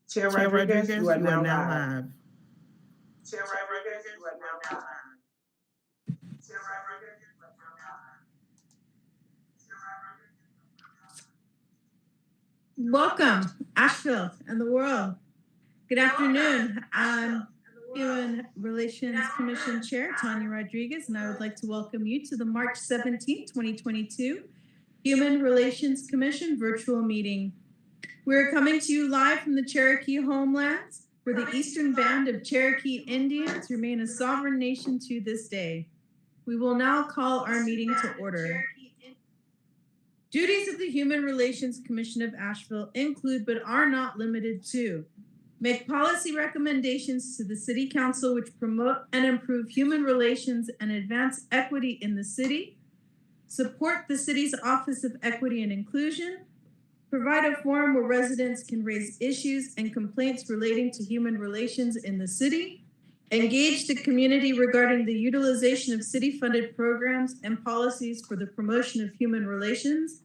Chair Rodriguez, you are now live. Chair Rodriguez, you are now live. Chair Rodriguez, you are now live. Welcome, Asheville and the world. Good afternoon. I'm Human Relations Commission Chair Tanya Rodriguez, and I would like to welcome you to the March 17, 2022 Human Relations Commission virtual meeting. We're coming to you live from the Cherokee homelands, where the Eastern Band of Cherokee Indians remain a sovereign nation to this day. We will now call our meeting to order. Duties of the Human Relations Commission of Asheville include, but are not limited to, make policy recommendations to the City Council which promote and improve human relations and advance equity in the city, support the city's Office of Equity and Inclusion, provide a forum where residents can raise issues and complaints relating to human relations in the city, engage the community regarding the utilization of city-funded programs and policies for the promotion of human relations,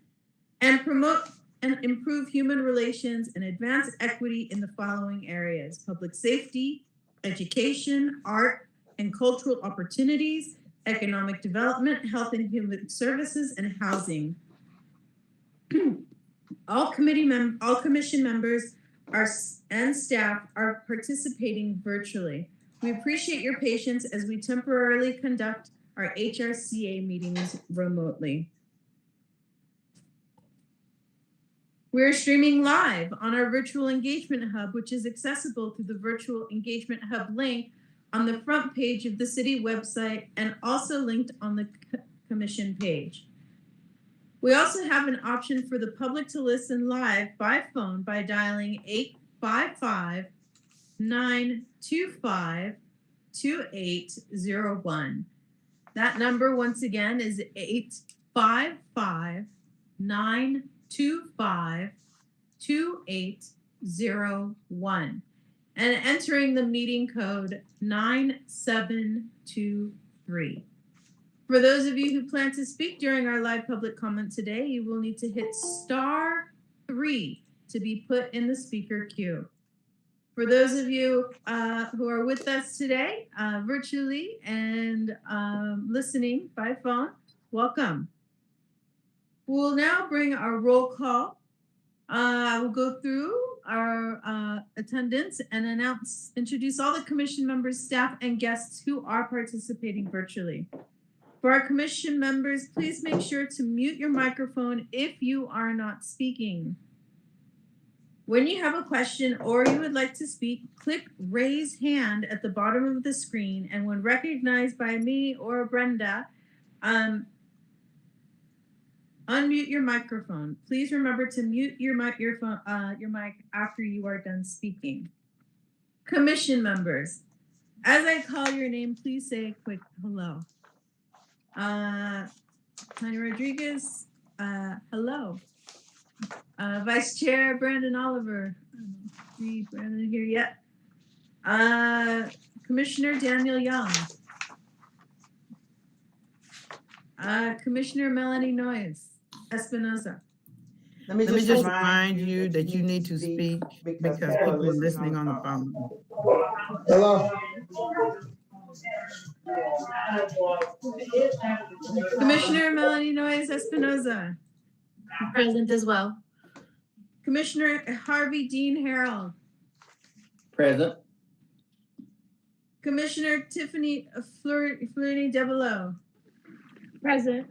and promote and improve human relations and advance equity in the following areas: public safety, education, art and cultural opportunities, economic development, health and human services, and housing. All commission members and staff are participating virtually. We appreciate your patience as we temporarily conduct our HRCA meetings remotely. We're streaming live on our virtual engagement hub, which is accessible through the virtual engagement hub link on the front page of the city website and also linked on the commission page. We also have an option for the public to listen live by phone by dialing 855-925-2801. That number once again is 855-925-2801 and entering the meeting code 9723. For those of you who plan to speak during our live public comment today, you will need to hit *3 to be put in the speaker queue. For those of you who are with us today, virtually and listening by phone, welcome. We'll now bring our roll call. We'll go through our attendance and introduce all the commission members, staff, and guests who are participating virtually. For our commission members, please make sure to mute your microphone if you are not speaking. When you have a question or you would like to speak, click raise hand at the bottom of the screen, and when recognized by me or Brenda, unmute your microphone. Please remember to mute your mic after you are done speaking. Commission members, as I call your name, please say a quick hello. Tanya Rodriguez, hello. Vice Chair Brandon Oliver, I don't see Brandon here yet. Commissioner Daniel Young. Commissioner Melanie Noyes Espinoza. Let me just remind you that you need to speak because people are listening on the phone. Hello. Commissioner Melanie Noyes Espinoza. Present as well. Commissioner Harvey Dean Harold. Present. Commissioner Tiffany Fleury Devereaux. Present.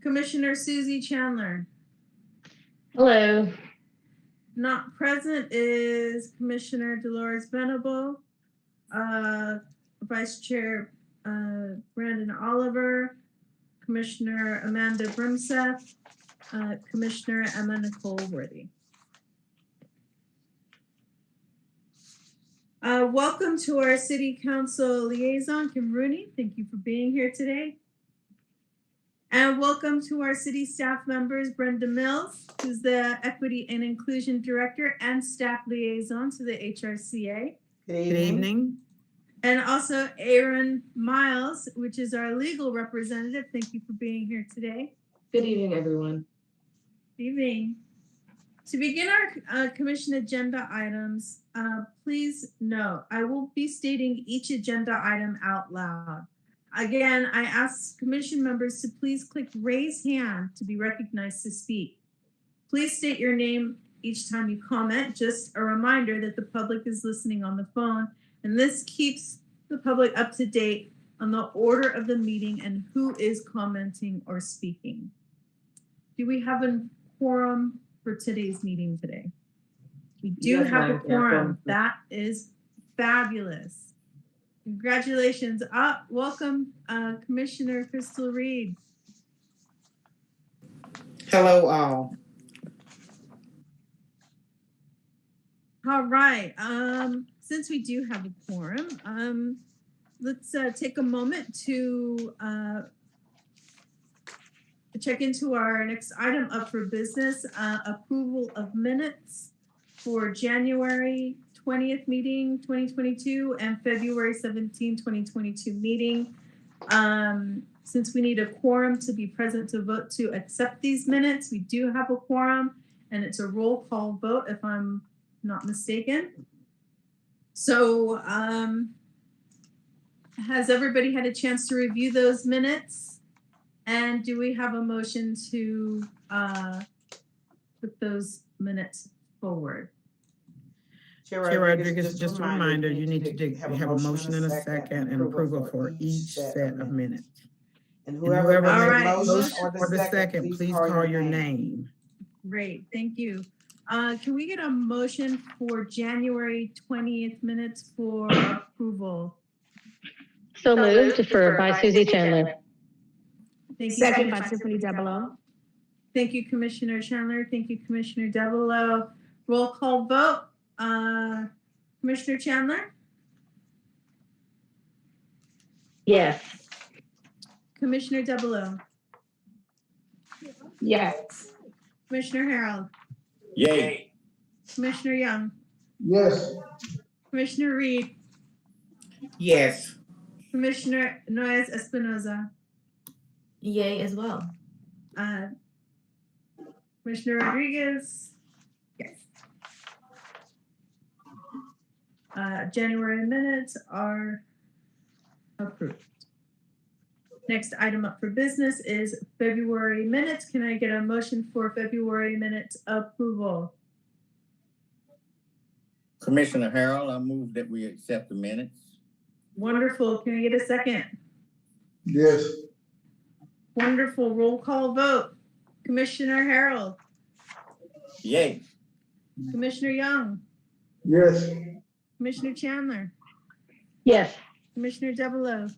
Commissioner Susie Chandler. Hello. Not present is Commissioner Dolores Venable, Vice Chair Brandon Oliver, Commissioner Amanda Brimseth, Commissioner Emma Nicole Worthy. Welcome to our City Council Liaison, Kim Rooney. Thank you for being here today. And welcome to our city staff members, Brenda Mills, who's the Equity and Inclusion Director and Staff Liaison to the HRCA. Good evening. And also Aaron Miles, which is our legal representative. Thank you for being here today. Good evening, everyone. Good evening. To begin our commission agenda items, please note, I will be stating each agenda item out loud. Again, I ask commission members to please click raise hand to be recognized to speak. Please state your name each time you comment. Just a reminder that the public is listening on the phone, and this keeps the public up to date on the order of the meeting and who is commenting or speaking. Do we have a quorum for today's meeting today? We do Yes, have a ma'am. quorum. That is fabulous. Congratulations. Welcome, Commissioner Crystal Reed. Hello, all. All right. Since we do have a quorum, let's take a moment to check into our next item up for business, approval of minutes for January 20th meeting 2022 and February 17, 2022 meeting. Since we need a quorum to be present to vote to accept these minutes, we do have a quorum, and it's a roll call vote if I'm not mistaken. So has everybody had a chance to review those minutes? And do we have a motion to put those minutes forward? Chair Rodriguez, just a reminder, you need to have a motion and a second and approval for each set of minutes. And whoever All makes the right. motion or the second, please call your name. Great, thank you. Can we get a motion for January 20th minutes for approval? So moved for by Susie Chandler. Thank you. Second by Tiffany Debolo. Thank you, Commissioner Chandler. Thank you, Commissioner Devereaux. Roll call vote. Commissioner Chandler? Yes. Commissioner Devereaux? Yes. Commissioner Harold? Yay. Commissioner Young? Yes. Commissioner Reed? Yes. Commissioner Noyes Espinoza? Yay as well. Commissioner Rodriguez? Yes. January minutes are approved. Next item up for business is February minutes. Can I get a motion for February minutes approval? Commissioner Harold, I move that we accept the minutes. Wonderful. Can I get a second? Yes. Wonderful. Roll call vote. Commissioner Harold? Yay. Commissioner Young? Yes. Commissioner Chandler? Yes. Commissioner Devereaux?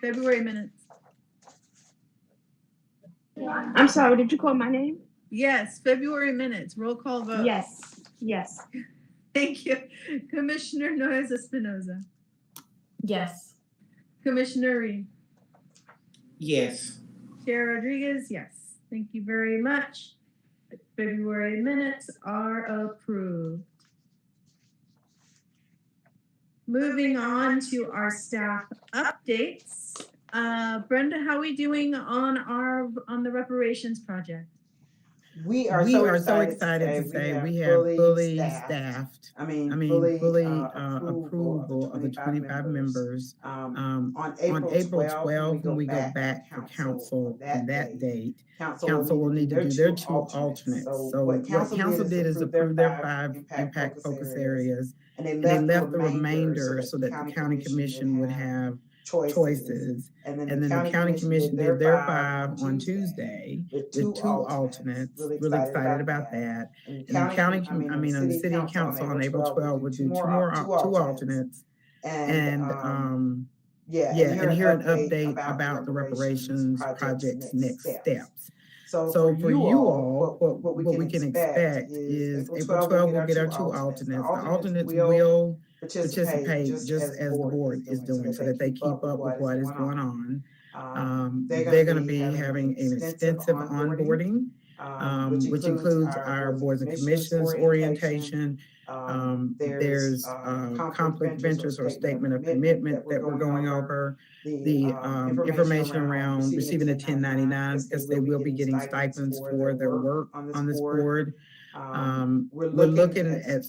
February minutes. I'm sorry, did you call my name? Yes, February minutes. Roll call vote. Yes, yes. Thank you. Commissioner Noyes Espinoza? Yes. Commissioner Reed? Yes. Chair Rodriguez? Yes. Thank you very much. February minutes are approved. Moving on to our staff updates. Brenda, how are we doing on the reparations project? We are so excited to say we have fully staffed. Fully approval of the 25 members. On April 12th, when we go back for council on that date, council will need to do their 2 alternates. So what council did is approve their 5 impact focus areas, and they left the remainder so that the county commission would have choices. And then the county commission did their 5 on Tuesday with 2 alternates. Really excited about that. And the city council on April 12th would do 2 alternates. And and hear an update about the reparations project's next steps. So for you all, what we can expect is April 12th we'll get our 2 alternates. The alternates will participate just as the board is doing, so that they keep up with what is going on. They're going to be having an extensive onboarding. which includes our boards and commissions orientation. There's conflict of interest or statement of commitment that we're going over. The information around receiving a 1099, because they will be getting stipends for their work on this board. We're looking at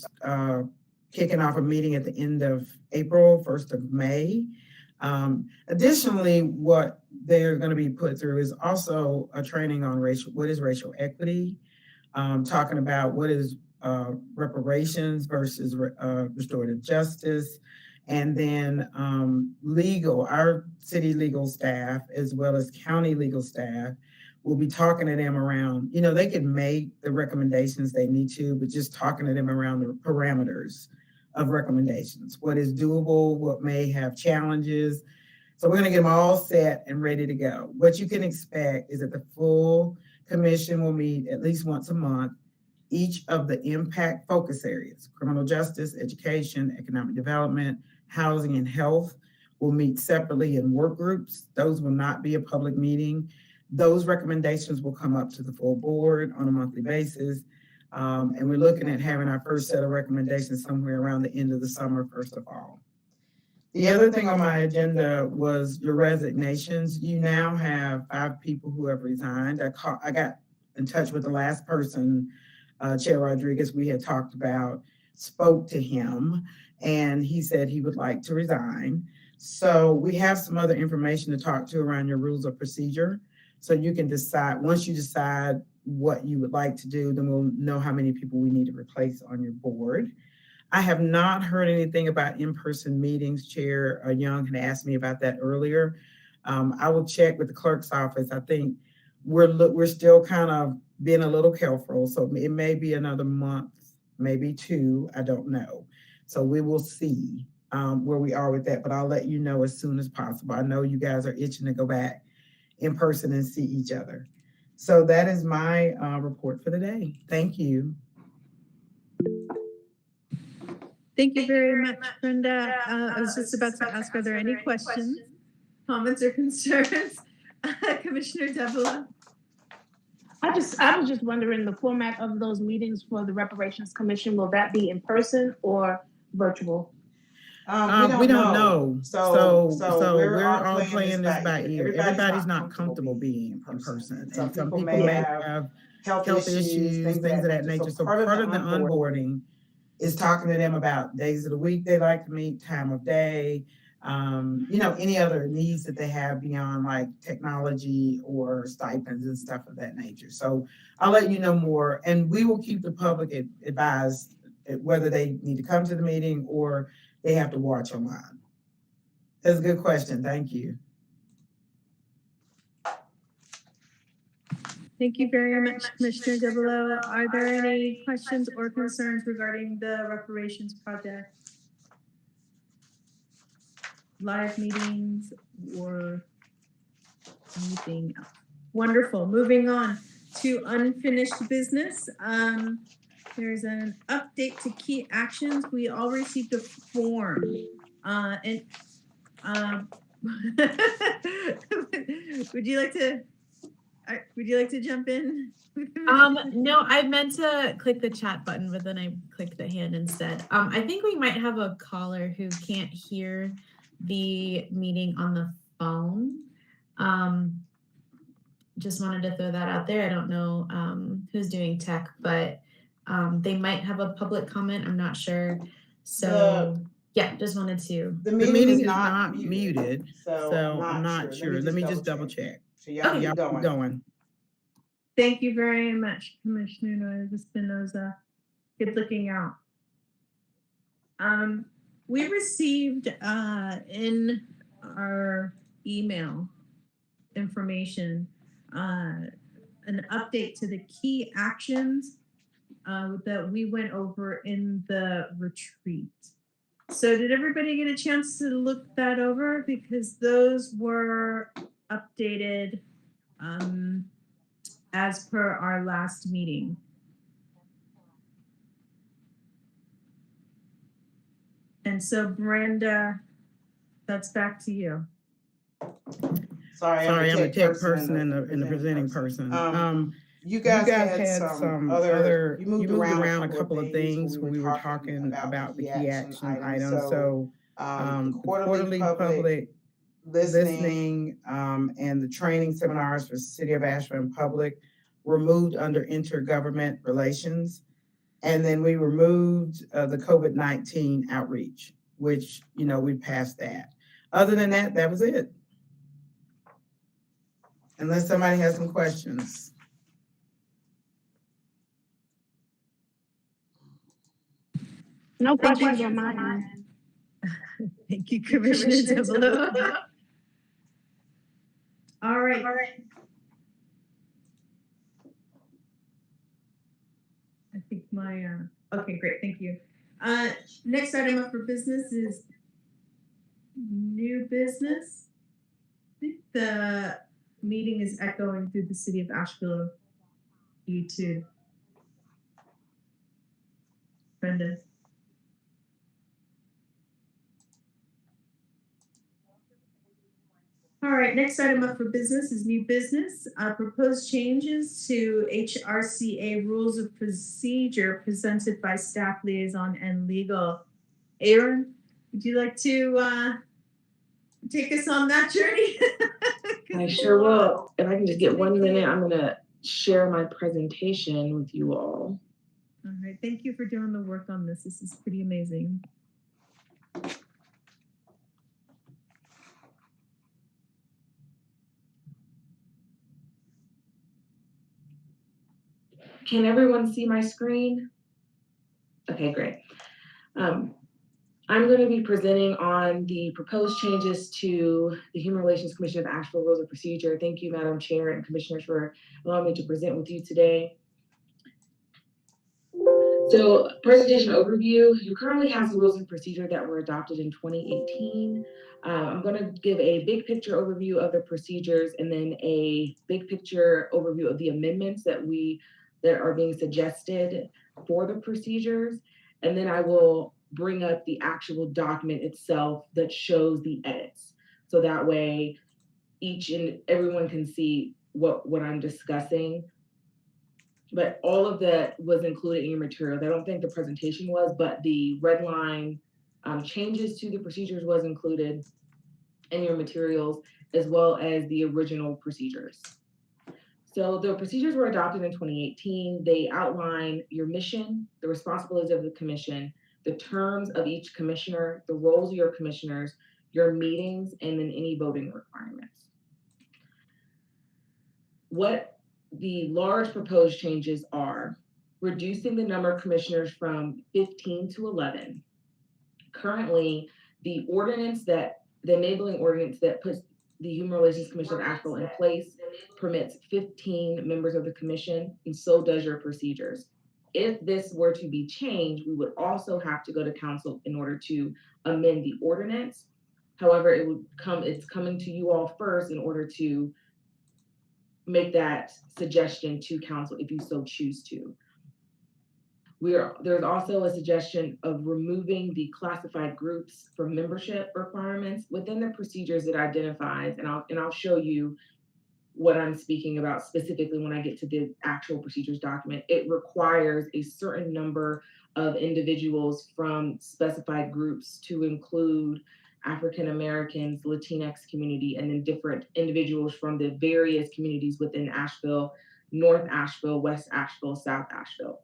kicking off a meeting at the end of April, 1st of May. Additionally, what they're going to be put through is also a training on what is racial equity, talking about what is reparations versus restorative justice, and then our city legal staff as well as county legal staff will be talking to them around, they can make the recommendations they need to, but just talking to them around the parameters of recommendations, what is doable, what may have challenges. So we're going to get them all set and ready to go. What you can expect is that the full commission will meet at least once a month. Each of the impact focus areas, criminal justice, education, economic development, housing, and health, will meet separately in work groups. Those will not be a public meeting. Those recommendations will come up to the full board on a monthly basis. And we're looking at having our first set of recommendations somewhere around the end of the summer, first of all. The other thing on my agenda was your resignations. You now have 5 people who have resigned. I got in touch with the last person, Chair Rodriguez, we had talked about, spoke to him, and he said he would like to resign. So we have some other information to talk to around your rules of procedure. So you can decide, once you decide what you would like to do, then we'll know how many people we need to replace on your board. I have not heard anything about in-person meetings. Chair Young had asked me about that earlier. I will check with the clerk's office. I think we're still kind of being a little careful, so it may be another month, maybe 2, I don't know. So we will see where we are with that, but I'll let you know as soon as possible. I know you guys are itching to go back in person and see each other. So that is my report for the day. Thank you. Thank you very much, Brenda. I was just about to ask, are there any questions, comments, or concerns? Commissioner Davila? I was just wondering the format of those meetings for the Reparations Commission. Will that be in person or virtual? We don't know. So we're all playing this by ear. Everybody's not comfortable being in person. And some people may have health issues, things of that nature. So part of the onboarding is talking to them about days of the week they like to meet, time of day, any other needs that they have beyond like technology or stipends and stuff of that nature. So I'll let you know more, and we will keep the public advised whether they need to come to the meeting or they have to watch online. That's a good question. Thank you. Thank you very much, Commissioner Davila. Are there any questions or concerns regarding the reparations project? Live meetings or anything else? Wonderful. Moving on to unfinished business. There's an update to key actions. We all received a form. Would you like to jump in? No, I meant to click the chat button, but then I clicked the hand instead. I think we might have a caller who can't hear the meeting on the phone. Just wanted to throw that out there. I don't know who's doing tech, but they might have a public comment. I'm not sure. So yeah, just wanted to. The meeting is not muted, so I'm not sure. Let me just double check. So y'all keep going. Thank you very much, Commissioner Espinoza. Good looking out. We received in our email information an update to the key actions that we went over in the retreat. So did everybody get a chance to look that over? Because those were updated as per our last meeting. And so Brenda, that's back to you. Sorry, I'm the tech person and the presenting person. you guys had some other, you moved around a couple of things when we were talking about the key action items. So, the quarterly public listening, and the training seminars for City of Asheville and public were moved under intergovernment relations. And then we removed the COVID-19 outreach, which, we passed that. Other than that, that was it. Unless somebody has some questions. No questions on my end. Thank you, Commissioner DeValo. All right. I think okay, great, thank you. Next item up for business is new business. I think the meeting is echoing through the city of Asheville YouTube. Brenda. All right, next item up for business is new business. Proposed changes to Hrca rules of procedure presented by staff liaison and legal. Aaron, would you like to take us on that journey? I sure will. If I can just get 1 minute, I'm gonna share my presentation with you all. All right, thank you for doing the work on this. This is pretty amazing. Can everyone see my screen? Okay, great. I'm going to be presenting on the proposed changes to the Human Relations Commission of Asheville Rules of Procedure. Thank you, Madam Chair and Commissioners, for allowing me to present with you today. So, presentation overview, you currently have the rules of procedure that were adopted in 2018. I'm going to give a big picture overview of the procedures and then a big picture overview of the amendments that are being suggested for the procedures. And then I will bring up the actual document itself that shows the edits. So that way each and everyone can see what I'm discussing. But all of that was included in your materials. I don't think the presentation was, but the red line changes to the procedures was included in your materials, as well as the original procedures. So the procedures were adopted in 2018. They outline your mission, the responsibilities of the commission, the terms of each commissioner, the roles of your commissioners, your meetings, and then any voting requirements. What the large proposed changes are: reducing the number of commissioners from 15 to 11. Currently, the enabling ordinance that puts the Human Relations Commission of Asheville in place permits 15 members of the commission, and so does your procedures. If this were to be changed, we would also have to go to council in order to amend the ordinance. However, it's coming to you all first in order to make that suggestion to council if you so choose to. There's also a suggestion of removing the classified groups from membership requirements within the procedures it identifies, and I'll show you what I'm speaking about specifically when I get to the actual procedures document. It requires a certain number of individuals from specified groups to include African Americans, Latinx community, and then different individuals from the various communities within Asheville, North Asheville, West Asheville, South Asheville.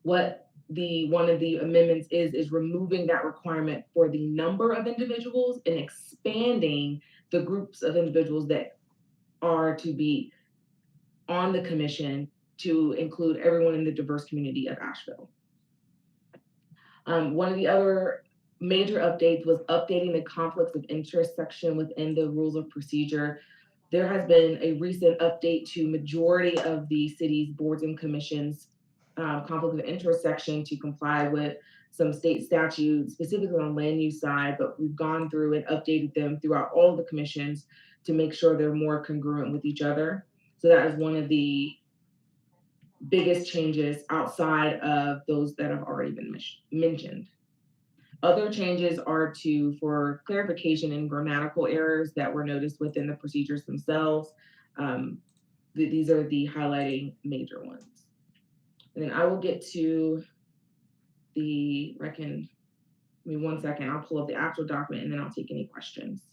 What one of the amendments is removing that requirement for the number of individuals and expanding the groups of individuals that are to be on the commission to include everyone in the diverse community of Asheville. One of the other major updates was updating the conflicts of interest section within the rules of procedure. There has been a recent update to majority of the city's boards and commissions conflict of interest section to comply with some state statutes, specifically on land use side, but we've gone through and updated them throughout all the commissions to make sure they're more congruent with each other. So that is one of the biggest changes outside of those that have already been mentioned. Other changes are for clarification and grammatical errors that were noticed within the procedures themselves. these are the highlighting major ones. And then I will get to the give me 1 second, I'll pull up the actual document and then I'll take any questions.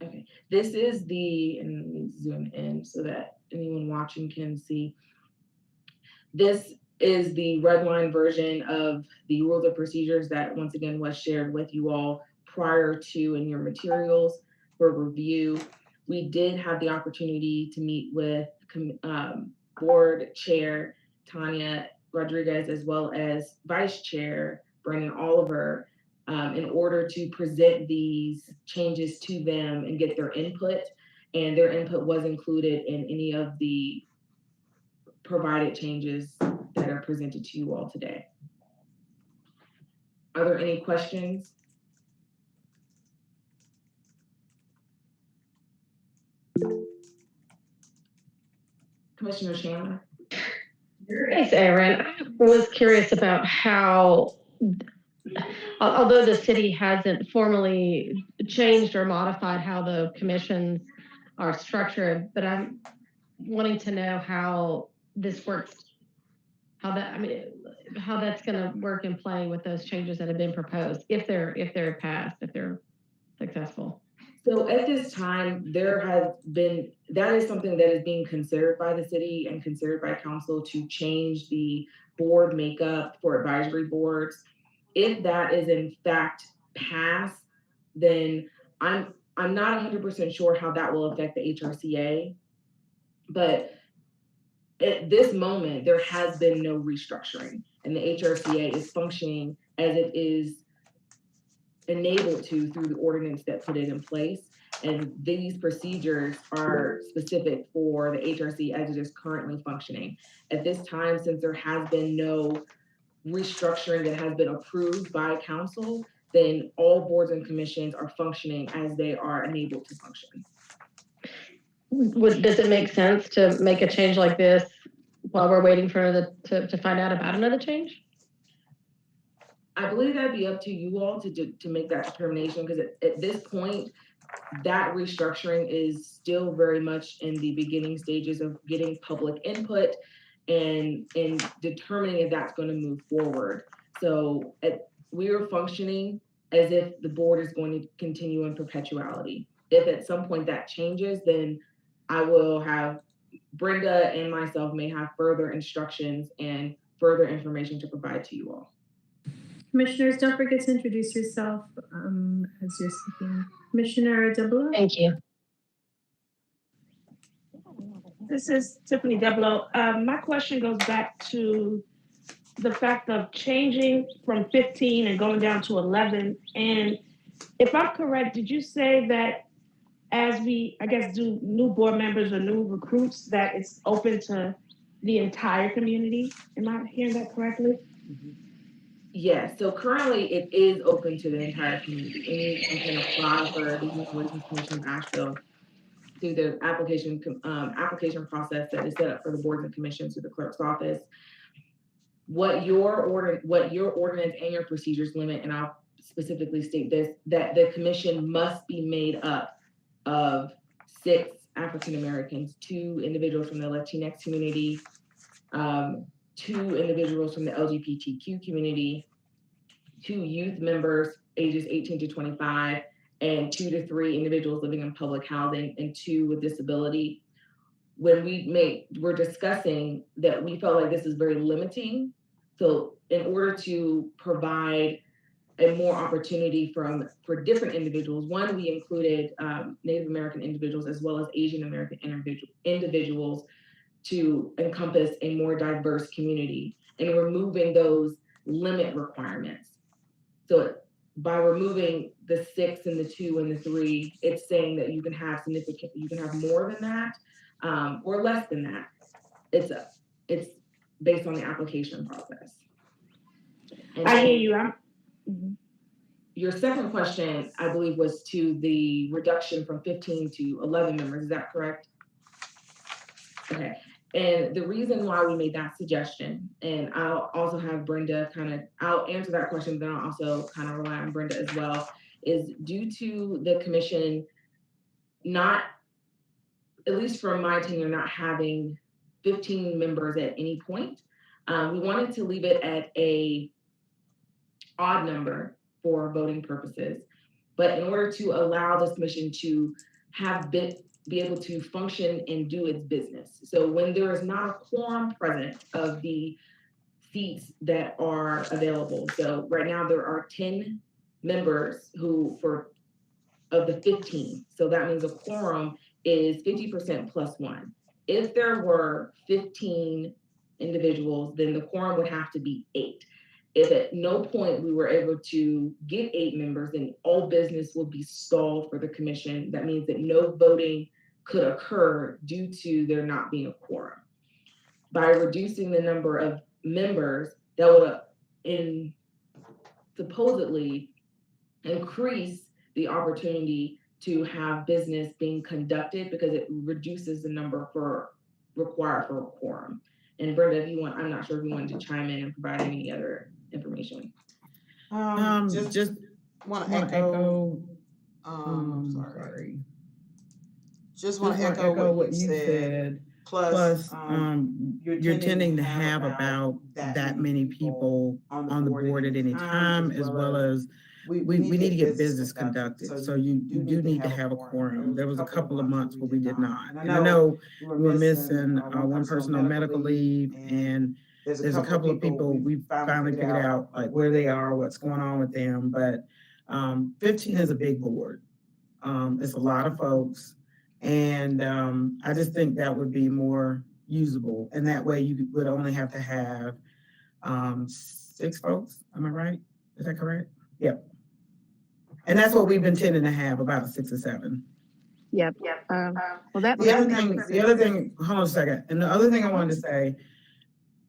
Okay, this is and let me zoom in so that anyone watching can see. This is the red line version of the rules of procedures that once again was shared with you all prior to in your materials for review. We did have the opportunity to meet with board chair Tanya Rodriguez as well as vice chair Brandon Oliver in order to present these changes to them and get their input. And their input was included in any of the provided changes that are presented to you all today. Are there any questions? Commissioner Chandler? Thanks, Aaron. I was curious about how, although the city hasn't formally changed or modified how the commissions are structured, but I'm wanting to know how this works, how that's going to work in play with those changes that have been proposed, if they're passed, if they're successful. So at this time, that is something that is being considered by the city and considered by council to change the board makeup for advisory boards. If that is in fact passed, then I'm not 100% sure how that will affect the HRCA, but at this moment, there has been no restructuring and the HRCA is functioning as it is enabled to through the ordinance that put it in place. And these procedures are specific for the HRC as it is currently functioning. At this time, since there has been no restructuring that has been approved by council, then all boards and commissions are functioning as they are enabled to function. Does it make sense to make a change like this while we're waiting for to find out about another change? I believe that'd be up to you all to make that determination, because at this point, that restructuring is still very much in the beginning stages of getting public input and determining if that's going to move forward. So we are functioning as if the board is going to continue in perpetuality. If at some point that changes, then I will have Brenda and myself may have further instructions and further information to provide to you all. Commissioners, don't forget to introduce yourself as you're speaking. Commissioner Debolo. Thank you. This is Tiffany Debolo. My question goes back to the fact of changing from 15 and going down to 11. And if I'm correct, did you say that as we, I guess, do new board members or new recruits, that it's open to the entire community? Am I hearing that correctly? Mm-hmm. Yes, so currently it is open to the entire community. Anyone can apply for the Youth Relations Commission of Asheville through the application process that is set up for the boards and commissions through the clerk's office. What your ordinance and your procedures limit, and I'll specifically state this, that the commission must be made up of 6 African Americans, 2 individuals from the Latinx community, 2 individuals from the LGBTQ community, 2 youth members ages 18 to 25, and 2 to 3 individuals living in public housing, and 2 with disability. When we're discussing that, we felt like this is very limiting. So in order to provide a more opportunity for different individuals, one, we included Native American individuals as well as Asian American individuals to encompass a more diverse community and removing those limit requirements. So by removing the 6 and the 2 and the 3, it's saying that you can have more than that or less than that. It's based on the application process. And I hear you. Your second question, I believe, was to the reduction from 15 to 11 members. Is that correct? Okay. And the reason why we made that suggestion, and I'll also have Brenda I'll answer that question, then I'll also kind of rely on Brenda as well, is due to the commission not, at least from my tenure, not having 15 members at any point. We wanted to leave it at a odd number for voting purposes, but in order to allow this commission to be able to function and do its business. So when there is not a quorum present of the seats that are available. So right now there are 10 members of the 15. So that means a quorum is 50% plus one. If there were 15 individuals, then the quorum would have to be 8. If at no point we were able to get 8 members, then all business will be stalled for the commission. That means that no voting could occur due to there not being a quorum. By reducing the number of members, that would supposedly increase the opportunity to have business being conducted because it reduces the number required for a quorum. And Brenda, if you want, I'm not sure if you wanted to chime in and provide any other information. Just want to echo. Just want to echo what you said. Plus, you're tending to have about that many people on the board at any time, as well as we need to get business conducted. So you do need to have a quorum. There was a couple of months where we did not. And I know we were missing one person on medical leave, and there's a couple of people we finally figured out like where they are, what's going on with them. But 15 is a big board. It's a lot of folks. And I just think that would be more usable. And that way you would only have to have 6 folks. Am I right? Is that correct? Yep. And that's what we've been tending to have, about 6 or 7. Yep. Well, that the other thing, hold on a second. And the other thing I wanted to say,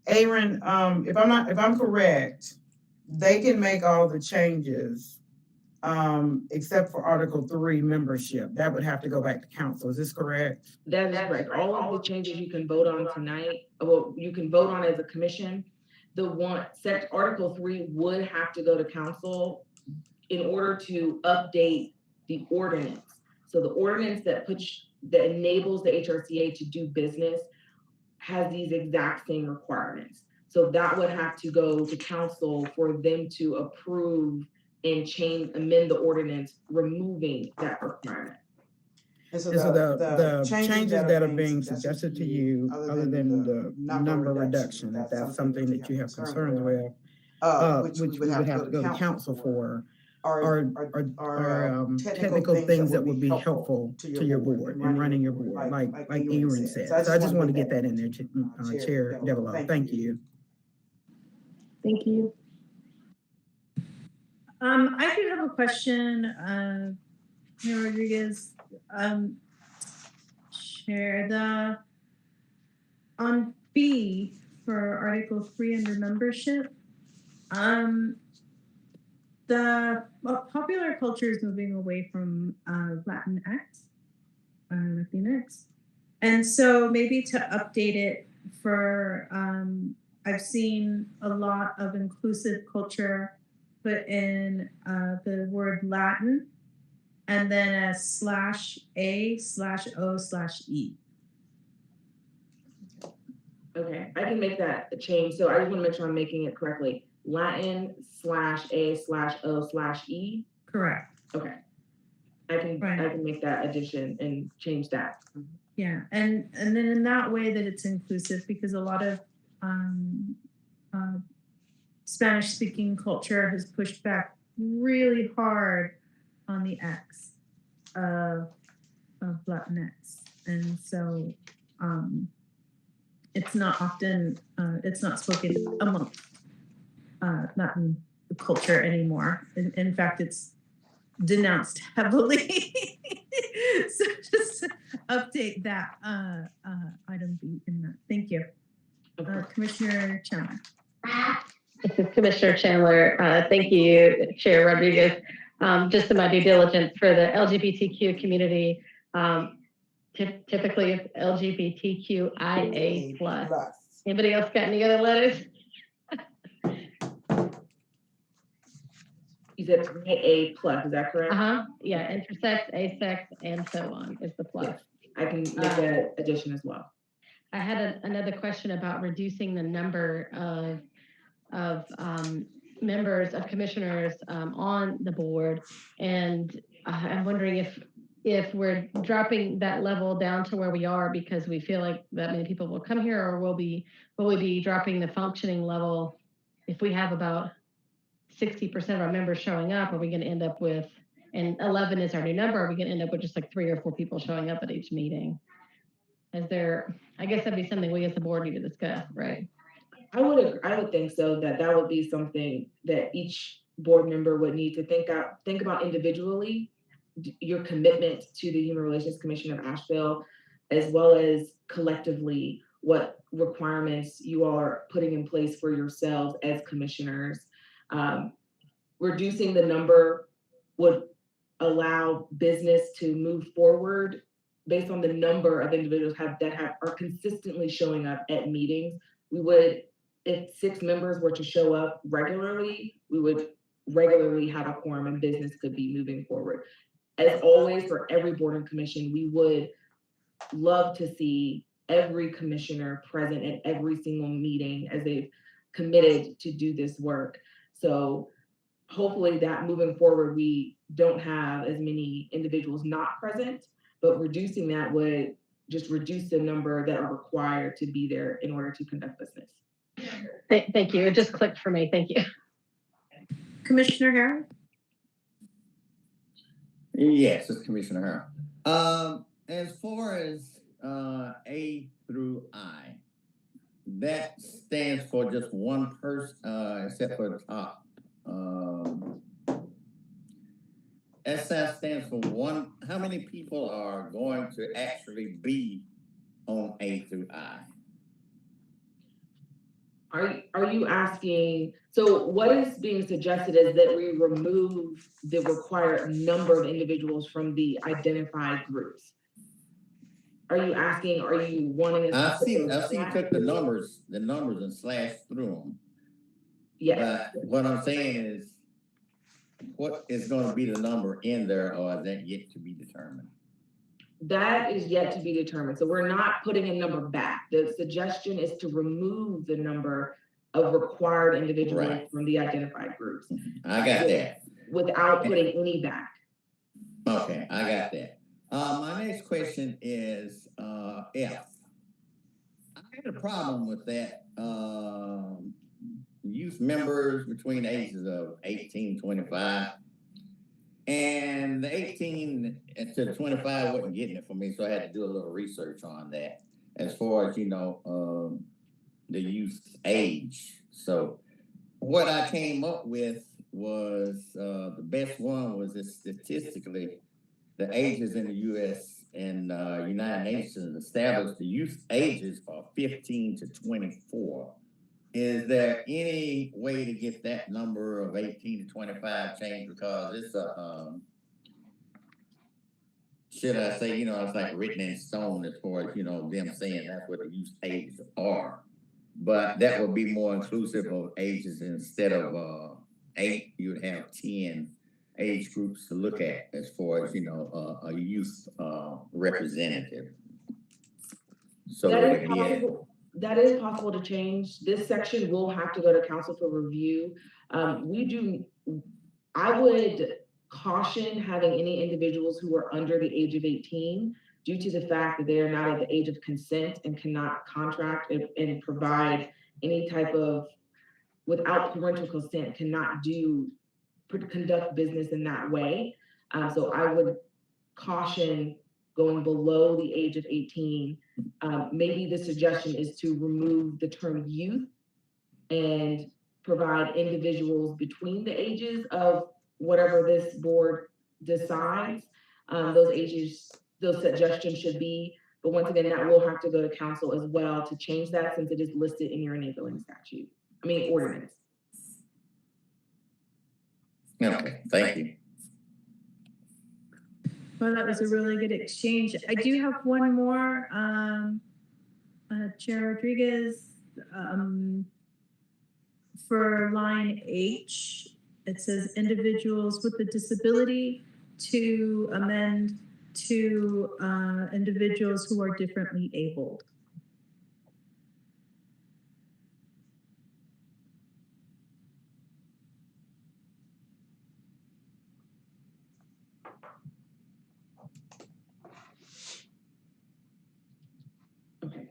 Aaron, if I'm correct, they can make all the changes except for Article 3 membership. That would have to go back to council. Is this correct? That is correct. All of the changes you can vote on tonight, well, you can vote on as a commission. Article 3 would have to go to council in order to update the ordinance. So the ordinance that enables the HRCA to do business has these exact same requirements. So that would have to go to council for them to approve and amend the ordinance, removing that requirement. And so the changes that are being suggested to you, other than the number reduction, if that's something that you have concerns with, which we would have to go to council for, are technical things that would be helpful to your board and running your board, like Aaron said. So I just want to get that in there, Chair Devereaux. Thank you. Thank you. I do have a question, Mayor Rodriguez. Chair, on B for Article 3 under membership, the popular culture is moving away from Latinx, and so maybe to update it for, I've seen a lot of inclusive culture put in the word Latin, and then a /A/O/E. Okay, I can make that a change. So I just want to make sure I'm making it correctly. Latin /A/O/E. Correct. Okay. I can make that addition and change that. Yeah, and then in that way that it's inclusive, because a lot of Spanish-speaking culture has pushed back really hard on the X of Latinx, and so it's not often it's not spoken amongst Latin culture anymore. In fact, it's denounced heavily. So just update that item B in that. Thank you, Commissioner Chandler. This is Commissioner Chandler. Thank you, Chair Rodriguez. Just in my due diligence for the LGBTQ community, typically it's LGBTQIA plus. Anybody else got any other letters? You said A plus, is that correct? Yeah, intersex, asex, and so on is the plus. Yes, I can make that addition as well. I had another question about reducing the number of members of commissioners on the board, and I'm wondering if we're dropping that level down to where we are because we feel like that many people will come here, or will we be dropping the functioning level if we have about 60% of our members showing up? Are we going to end up with, and 11 is our new number, are we going to end up with just like 3 or 4 people showing up at each meeting? I guess that'd be something we as the board need to discuss, right? I would think so, that would be something that each board member would need to think about individually, your commitment to the Human Relations Commission of Asheville, as well as collectively what requirements you are putting in place for yourselves as commissioners. Reducing the number would allow business to move forward based on the number of individuals that are consistently showing up at meetings. We would, if 6 members were to show up regularly, we would regularly have a quorum and business could be moving forward. As always, for every board and commission, we would love to see every commissioner present at every single meeting as they've committed to do this work. So hopefully that moving forward, we don't have as many individuals not present, but reducing that would just reduce the number that are required to be there in order to conduct business. Thank you. It just clicked for me. Thank you. Commissioner Hrca? Yes, it's Commissioner Hrca. As far as A through I, that stands for just one person, except for the top. SF stands for one. How many people are going to actually be on A through I? Are you asking, so what is being suggested is that we remove the required number of individuals from the identified groups? Are you asking, are you wanting us I see you took the numbers and slashed through them. Yeah. But what I'm saying is, what is going to be the number in there, or is that yet to be determined? That is yet to be determined. So we're not putting a number back. The suggestion is to remove the number of required individuals from the identified groups. I got that. Without putting any back. Okay, I got that. My next question is F. I had a problem with that. Youth members between the ages of 18 and 25. And the 18 to 25 wasn't getting it for me, so I had to do a little research on that as far as, the youth age. So what I came up with was the best one was that statistically, the ages in the U.S. and United Nations established the youth ages are 15 to 24. Is there any way to get that number of 18 to 25 changed? Because it's should I say, it's like written in stone as far as, them saying that's what the youth ages are. But that would be more inclusive of ages. Instead of 8, you'd have 10 age groups to look at as far as, a youth representative. So that is possible to change. This section will have to go to council for review. I would caution having any individuals who are under the age of 18 due to the fact that they are not at the age of consent and cannot contract and provide any type of, without parental consent, cannot conduct business in that way. So I would caution going below the age of 18. Maybe the suggestion is to remove the term youth and provide individuals between the ages of whatever this board decides. Those suggestions should be, but once again, that will have to go to council as well to change that since it is listed in your enabling ordinance. Okay, thank you. Well, that was a really good exchange. I do have one more, Chair Rodriguez, for line H. It says individuals with a disability to amend to individuals who are differently abled. Okay.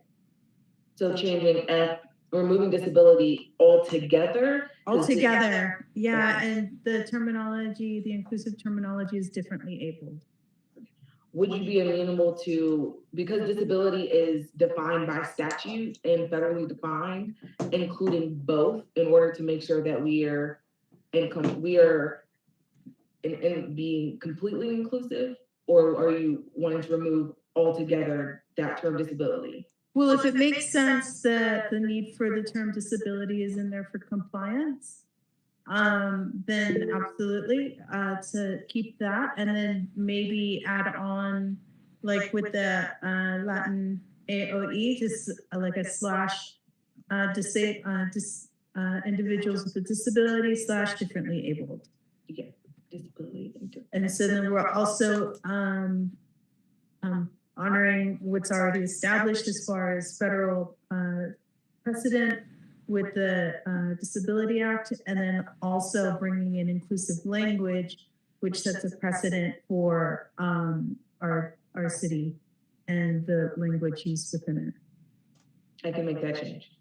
So changing F, removing disability altogether? Altogether, yeah, and the terminology, the inclusive terminology is differently abled. Would you be amenable to, because disability is defined by statute and federally defined, including both in order to make sure that we are in being completely inclusive? Or are you wanting to remove altogether that term disability? Well, if it makes sense that the need for the term disability is in there for compliance, then absolutely to keep that, and then maybe add on, like with the Latin AOE, just like a slash individuals with a disability / differently abled. Yeah, disability. And so then we're also honoring what's already established as far as federal precedent with the Disability Act, and then also bringing in inclusive language, which sets a precedent for our city and the language used within it. I can make that change.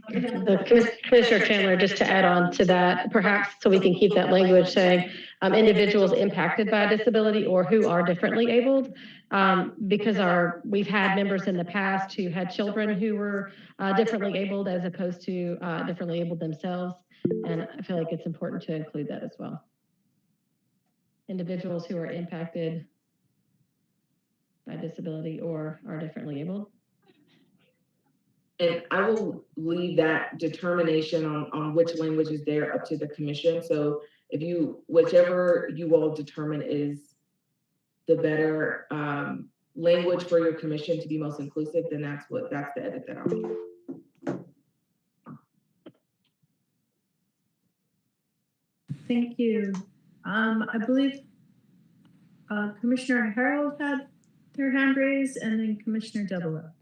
Commissioner Chandler, just to add on to that, perhaps so we can keep that language saying individuals impacted by a disability or who are differently abled, because we've had members in the past who had children who were differently abled as opposed to differently abled themselves, and I feel like it's important to include that as well. Individuals who are impacted by disability or are differently abled. And I will leave that determination on which language is there up to the commission. So if whichever you all determine is the better language for your commission to be most inclusive, then that's the edit that I'll make. Thank you. I believe Commissioner Harold had their hand raised, and then Commissioner Double.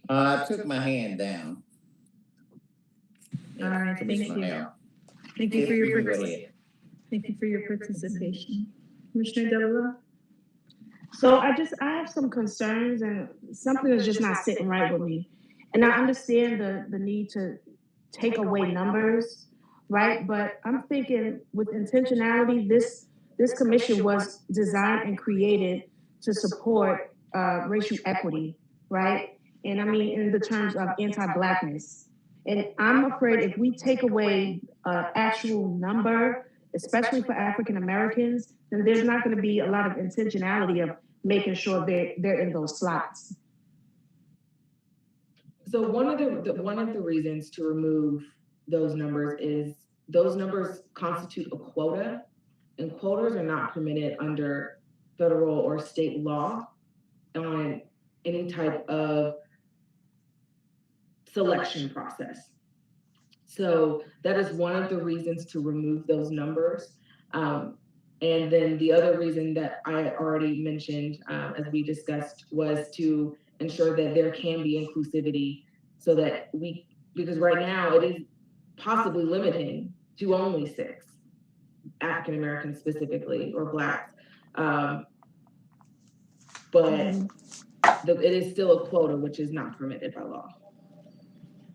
I took my hand down. All right, thank you. Thank you for your participation. Thank you for your participation. Commissioner Double. So I have some concerns, and something is just not sitting right with me. And I understand the need to take away numbers, right? But I'm thinking with intentionality, this commission was designed and created to support racial equity, right? And I mean, in the terms of anti-Blackness. And I'm afraid if we take away actual number, especially for African Americans, then there's not going to be a lot of intentionality of making sure they're in those slots. So one of the reasons to remove those numbers is those numbers constitute a quota, and quotas are not permitted under federal or state law on any type of selection process. So that is one of the reasons to remove those numbers. And then the other reason that I already mentioned, as we discussed, was to ensure that there can be inclusivity, so that because right now it is possibly limiting to only 6 African Americans specifically, or Blacks. But it is still a quota, which is not permitted by law.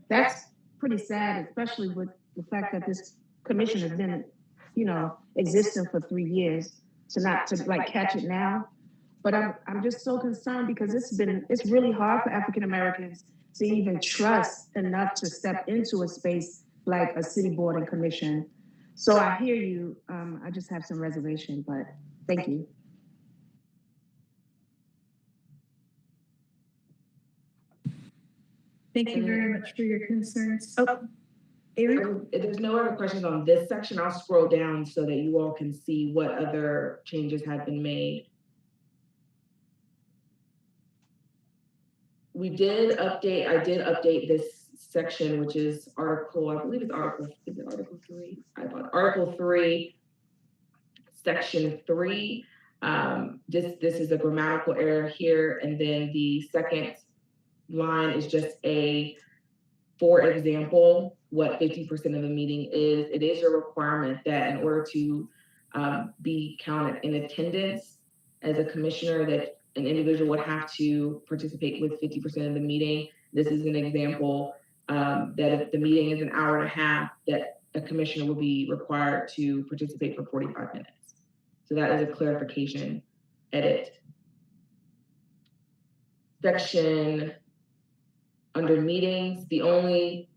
That's pretty sad, especially with the fact that this commission has been, existing for 3 years, to catch it now. But I'm just so concerned because it's really hard for African Americans to even trust enough to step into a space like a city board and commission. So I hear you. I just have some reservation, but thank you. Thank you very much for your concerns. Oh, Aaron? If there's no other questions on this section, I'll scroll down so that you all can see what other changes have been made. I did update this section, which is Article, I believe it's Article 3? Article 3, Section 3. This is a grammatical error here, and then the second line is just for example, what 50% of the meeting is. It is a requirement that in order to be counted in attendance as a commissioner, that an individual would have to participate with 50% of the meeting. This is an example that if the meeting is an hour and a half, that a commissioner will be required to participate for 45 minutes. So that is a clarification edit. Section under meetings, the only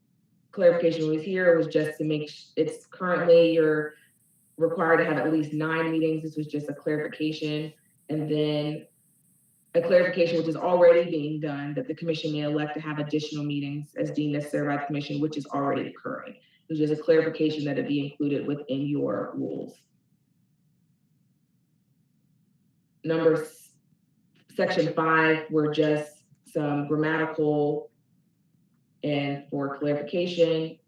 clarification was here was just to make it's currently you're required to have at least 9 meetings. This was just a clarification, and then a clarification which is already being done, that the commission may elect to have additional meetings as deemed necessary by the commission, which is already occurring. It was just a clarification that it be included within your rules. Section 5 were just some grammatical and for clarification.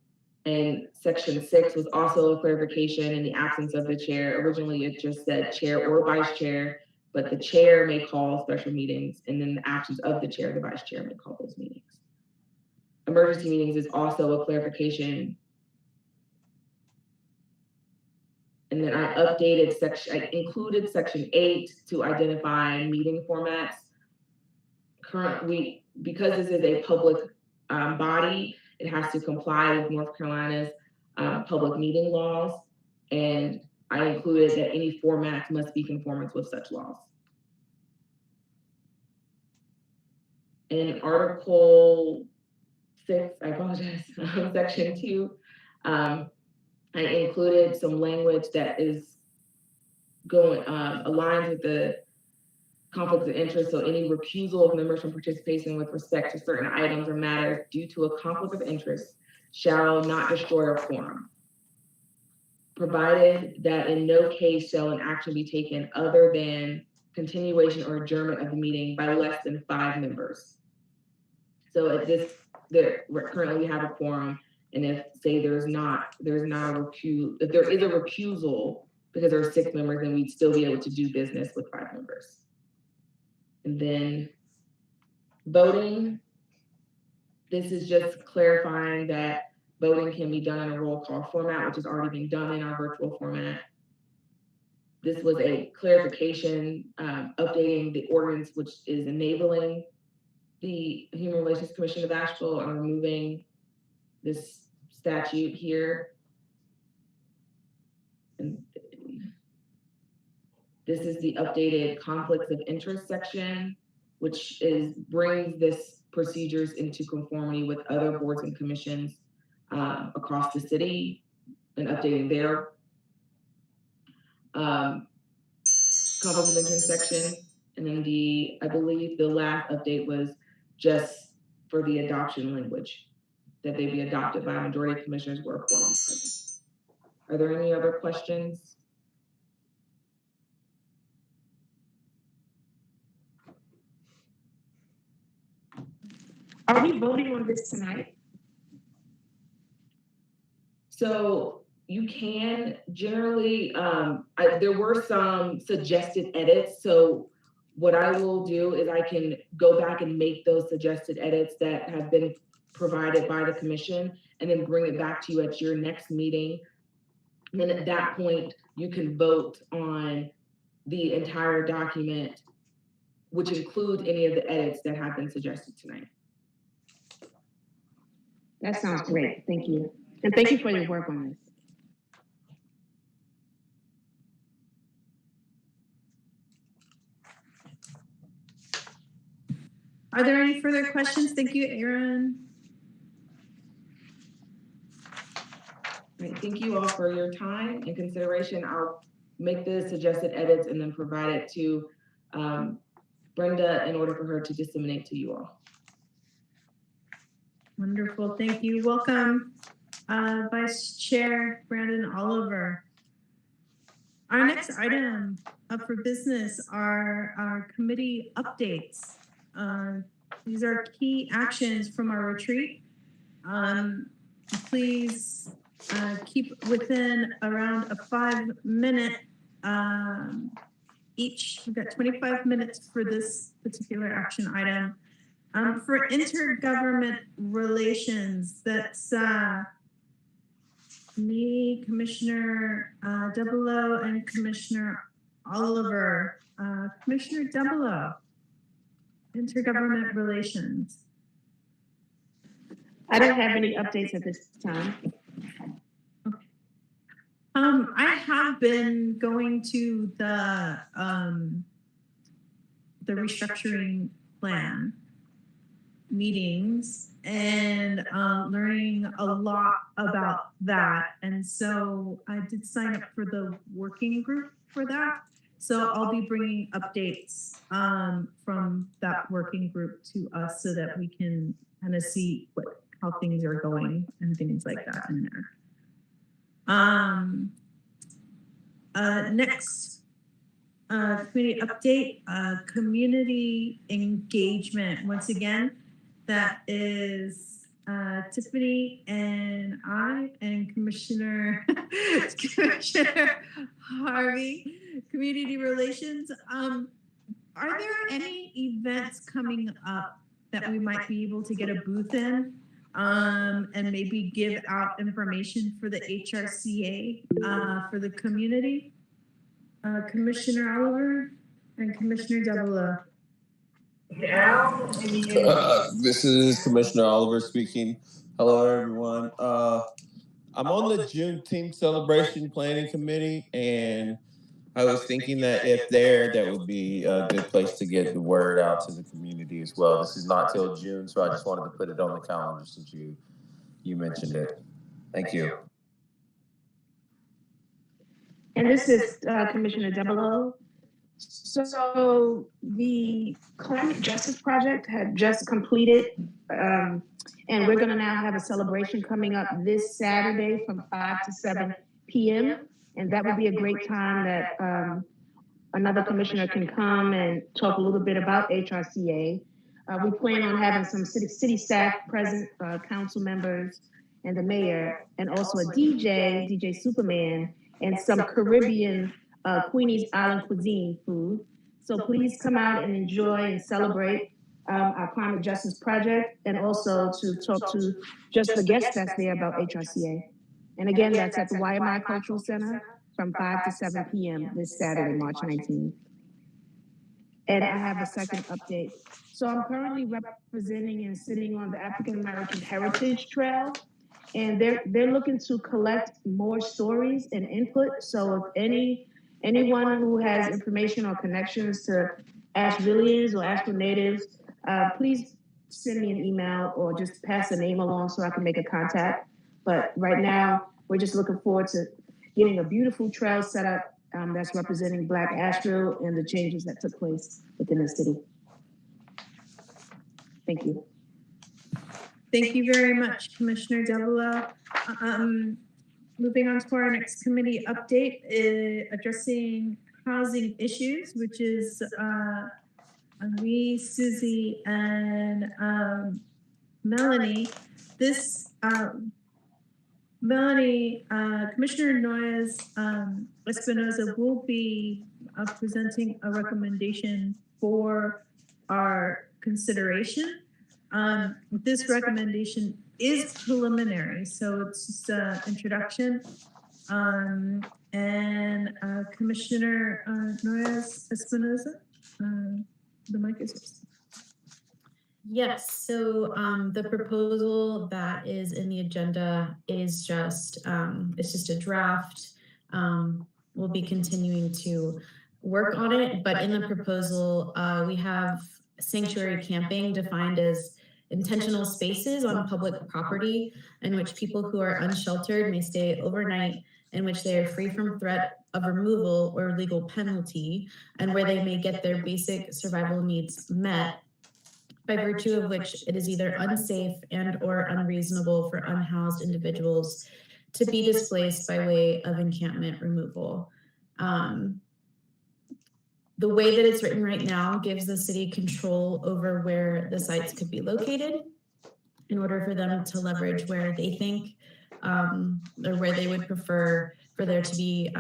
And section 6 was also a clarification in the absence of the chair. Originally, it just said chair or vice chair, but the chair may call special meetings, and in the absence of the chair, the vice chair may call those meetings. Emergency meetings is also a clarification. And then I included section 8 to identify meeting formats. Currently, because this is a public body, it has to comply with North Carolina's public meeting laws. And I included that any formats must be conformance with such laws. In Article 6, I apologize, section 2, I included some language that is going aligned with the conflicts of interest. So any recusal of members from participation with respect to certain items or matters due to a conflict of interest shall not destroy a quorum, provided that in no case shall an action be taken other than continuation or adjournment of the meeting by less than 5 members. So at this, currently we have a quorum, and if say there's not a recusal, if there is a recusal because there are 6 members, then we'd still be able to do business with 5 members. And then voting, this is just clarifying that voting can be done in a roll call format, which has already been done in our virtual format. This was a clarification, updating the ordinance, which is enabling the Human Relations Commission of Asheville and removing this statute here. And this is the updated conflicts of interest section, which brings this procedures into conformity with other boards and commissions across the city and updating their conflicts of interest section. And then I believe the last update was just for the adoption language, that they be adopted by a majority of commissioners where a quorum is present. Are there any other questions? Are we voting on this tonight? So you can generally, there were some suggested edits. So what I will do is I can go back and make those suggested edits that have been provided by the commission and then bring it back to you at your next meeting. And then at that point, you can vote on the entire document, which includes any of the edits that have been suggested tonight. That sounds great. Thank you. And thank you for your work on this. Are there any further questions? Thank you, Aaron. Right, thank you all for your time and consideration. I'll make the suggested edits and then provide it to Brenda in order for her to disseminate to you all. Wonderful. Thank you. Welcome. Vice Chair Brandon Oliver. Our next item up for business are our committee updates. These are key actions from our retreat. Please keep within around a 5-minute each. We've got 25 minutes for this particular action item. For intergovernment relations, that's me, Commissioner Double-O, and Commissioner Oliver. Commissioner Double-O, intergovernment relations. I don't have any updates at this time. I have been going to the restructuring plan meetings and learning a lot about that. And so I did sign up for the working group for that. So I'll be bringing updates from that working group to us so that we can kind of see how things are going and things like that in there. Next community update, community engagement. Once again, that is Tiffany and I and Commissioner Harvey, community relations. Are there any events coming up that we might be able to get a booth in and maybe give out information for the HRCA for the community? Commissioner Oliver and Commissioner Double-O. This is Commissioner Oliver speaking. Hello, everyone. I'm on the Juneteenth Celebration Planning Committee, and I was thinking that if that would be a good place to get the word out to the community as well. This is not till June, so I just wanted to put it on the calendar since you mentioned it. Thank you. And this is Commissioner Double-O. So the Climate Justice Project had just completed, and we're going to now have a celebration coming up this Saturday from 5 to 7 p.m. And that would be a great time that another commissioner can come and talk a little bit about HRCA. We plan on having some city staff present, council members, and the mayor, and also a DJ Superman, and some Caribbean Queenie's Island cuisine food. So please come out and enjoy and celebrate our Climate Justice Project, and also to talk to just the guests that's there about HRCA. And again, that's at the YMI Cultural Center from 5 to 7 p.m. this Saturday, March 19th. And I have a second update. So I'm currently representing and sitting on the African American Heritage Trail, and they're looking to collect more stories and input. So if anyone who has information or connections to Ashevilleans or Asheville natives, please send me an email or just pass the name along so I can make a contact. But right now, we're just looking forward to getting a beautiful trail set up that's representing Black Asheville and the changes that took place within the city. Thank you. Thank you very much, Commissioner Double-O. Moving on to our next committee update, addressing housing issues, which is me, Susie, and Melanie. This Melanie, Commissioner Noyes Espinoza will be presenting a recommendation for our consideration. This recommendation is preliminary, so it's just an introduction. Commissioner Noyes Espinoza, the mic is yours. Yes, so the proposal that is in the agenda is just it's just a draft. We'll be continuing to work on it, but in the proposal, we have sanctuary camping defined as intentional spaces on public property in which people who are unsheltered may stay overnight, in which they are free from threat of removal or legal penalty, and where they may get their basic survival needs met. by virtue of which it is either unsafe and or unreasonable for unhoused individuals to be displaced by way of encampment removal. The way that it's written right now gives the city control over where the sites could be located in order for them to leverage where they think or where they would prefer for there to be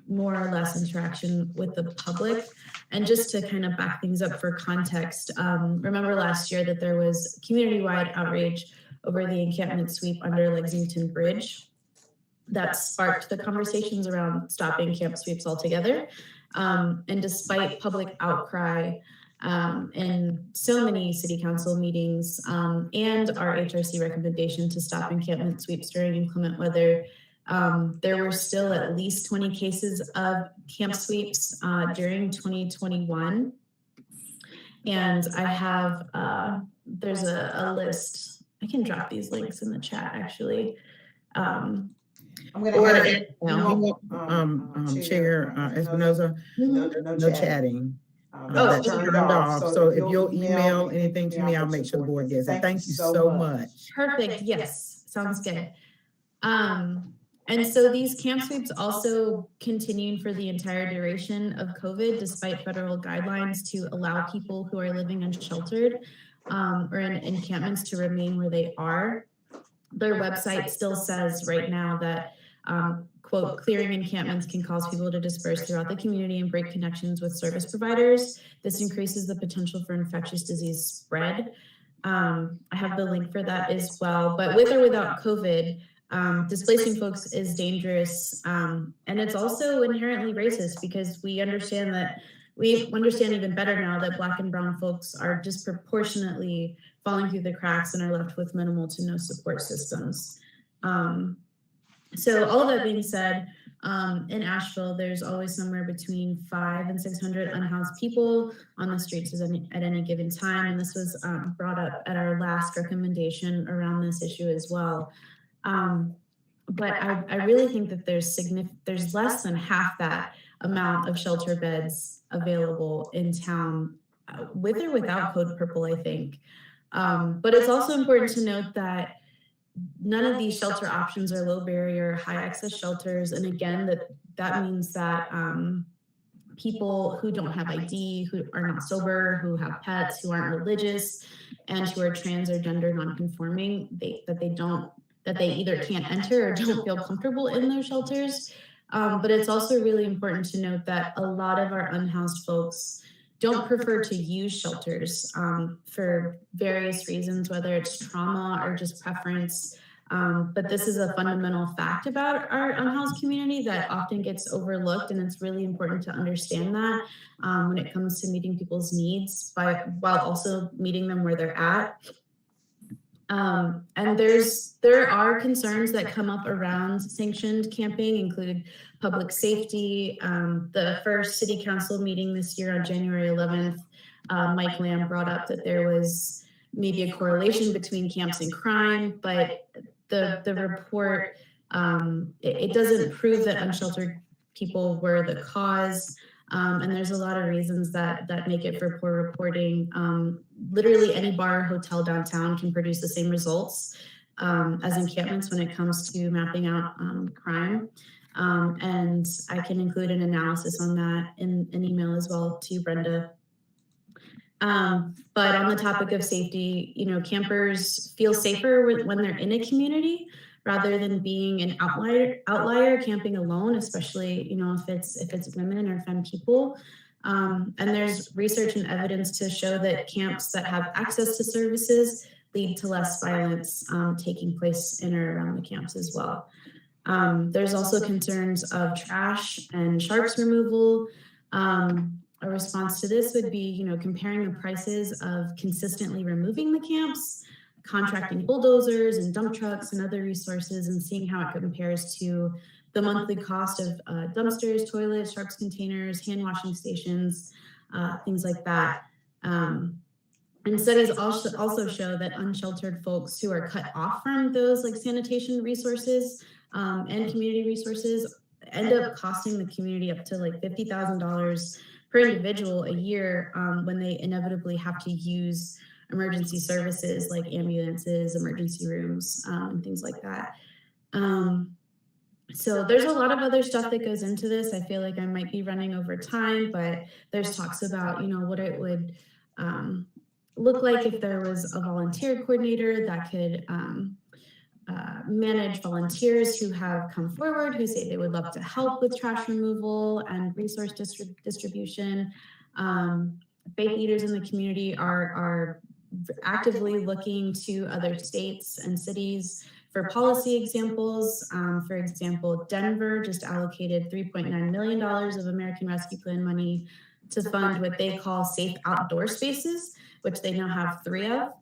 more or less interaction with the public. And just to kind of back things up for context, remember last year that there was community-wide outrage over the encampment sweep under Lexington Bridge that sparked the conversations around stopping camp sweeps altogether. And despite public outcry and so many city council meetings and our Hrca recommendation to stop encampment sweeps during inclement weather, there were still at least 20 cases of camp sweeps during 2021. And I have, there's a list. I can drop these links in the chat actually. I'm gonna Chair Espinoza, no chatting. That's turned off. So if you'll email anything to me, I'll make sure the board gets it. Thank you so much. Perfect. Yes, sounds good. And so these camp sweeps also continued for the entire duration of COVID, despite federal guidelines to allow people who are living unsheltered or in encampments to remain where they are. Their website still says right now that, quote, clearing encampments can cause people to disperse throughout the community and break connections with service providers. This increases the potential for infectious disease spread. I have the link for that as well. But with or without COVID, displacing folks is dangerous. And it's also inherently racist because we understand even better now that Black and brown folks are disproportionately falling through the cracks and are left with minimal to no support systems. So all of that being said, in Asheville, there's always somewhere between 500 and 600 unhoused people on the streets at any given time. And this was brought up at our last recommendation around this issue as well. But I really think that there's less than half that amount of shelter beds available in town, with or without Code Purple, I think. But it's also important to note that none of these shelter options are low barrier, high access shelters. And again, that means that people who don't have ID, who are not sober, who have pets, who aren't religious, and who are trans or gender nonconforming, that they either can't enter or don't feel comfortable in their shelters. But it's also really important to note that a lot of our unhoused folks don't prefer to use shelters for various reasons, whether it's trauma or just preference. But this is a fundamental fact about our unhoused community that often gets overlooked, and it's really important to understand that when it comes to meeting people's needs while also meeting them where they're at. And there are concerns that come up around sanctioned camping, include public safety. The first city council meeting this year on January 11th, Mike Lamb brought up that there was maybe a correlation between camps and crime, but the report, it doesn't prove that unsheltered people were the cause. And there's a lot of reasons that make it for poor reporting. Literally any bar or hotel downtown can produce the same results as encampments when it comes to mapping out crime. And I can include an analysis on that in an email as well to Brenda. But on the topic of safety, campers feel safer when they're in a community rather than being an outlier camping alone, especially, if it's women or femme people. And there's research and evidence to show that camps that have access to services lead to less violence taking place in or around the camps as well. There's also concerns of trash and sharps removal. A response to this would be, comparing the prices of consistently removing the camps, contracting bulldozers and dump trucks and other resources, and seeing how it compares to the monthly cost of dumpsters, toilets, sharps containers, hand washing stations, things like that. And studies also show that unsheltered folks who are cut off from those like sanitation resources and community resources end up costing the community up to like $50,000 per individual a year when they inevitably have to use emergency services like ambulances, emergency rooms, and things like that. So there's a lot of other stuff that goes into this. I feel like I might be running over time, but there's talks about, what it would look like if there was a volunteer coordinator that could manage volunteers who have come forward, who say they would love to help with trash removal and resource distribution. Faith leaders in the community are actively looking to other states and cities for policy examples. For example, Denver just allocated $3.9 million of American Rescue Plan money to fund what they call safe outdoor spaces, which they now have 3 of.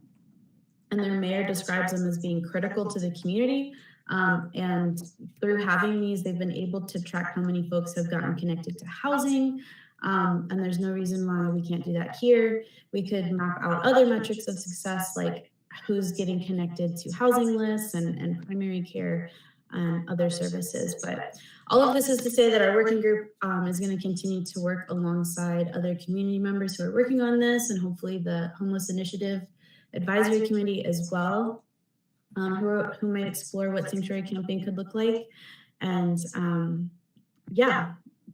And their mayor describes them as being critical to the community. And through having these, they've been able to track how many folks have gotten connected to housing. And there's no reason why we can't do that here. We could map out other metrics of success, like who's getting connected to housing lists and primary care and other services. But all of this is to say that our working group is going to continue to work alongside other community members who are working on this, and hopefully the Homeless Initiative Advisory Committee as well, who might explore what sanctuary camping could look like. And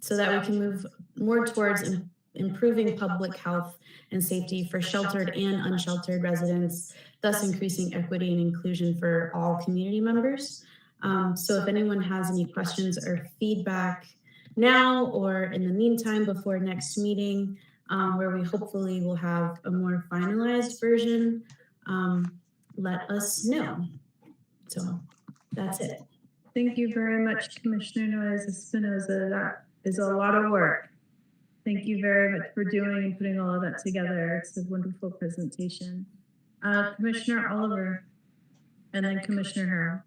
so that we can move more towards improving public health and safety for sheltered and unsheltered residents, thus increasing equity and inclusion for all community members. So if anyone has any questions or feedback now or in the meantime before next meeting, where we hopefully will have a more finalized version, let us know. So that's it. Thank you very much, Commissioner Espinoza. That is a lot of work. Thank you very much for doing and putting all of that together. It's a wonderful presentation. Commissioner Oliver, and then Commissioner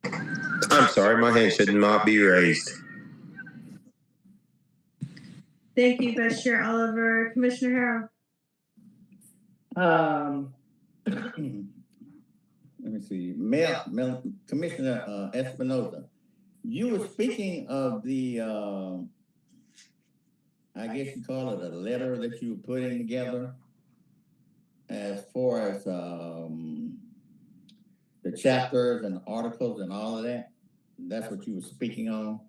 Hrca. I'm sorry, my hand should not be raised. Thank you, Vice Chair Oliver. Commissioner Let me see. Commissioner Espinoza, you were speaking of the, I guess you call it a letter that you were putting together as far as the chapters and articles and all of that. That's what you were speaking on?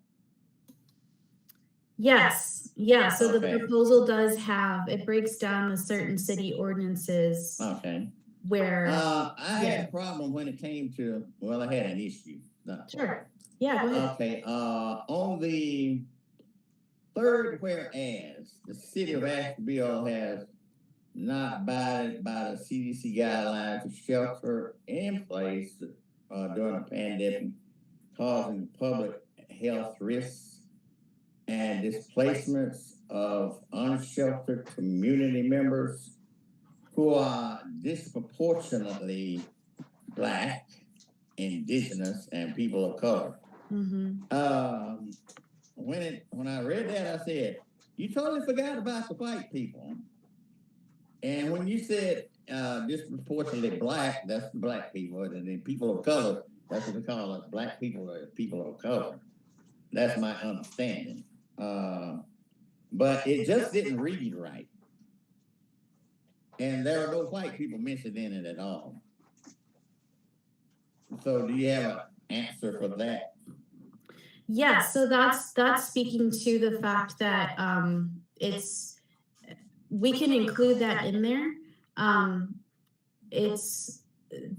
Yes. Yeah. So Okay. the proposal does have, it breaks down the certain city ordinances Okay. where. I had a problem when it came to, well, I had an issue. Not a problem. Sure. Yeah, go ahead. Okay, on the third whereas, the city of Asheville has not abided by the CDC guidelines to shelter in place during the pandemic, causing public health risks and displacements of unsheltered community members who are disproportionately Black, Indigenous, and people of color. Mm-hmm. When I read that, I said, you totally forgot about the white people. And when you said disproportionately Black, that's the Black people, and then people of color, that's what they call us, Black people or people of color. That's my understanding. But it just didn't read right. And there are no white people mentioned in it at all. So do you have an answer for that? Yeah, so that's speaking to the fact that we can include that in there. It's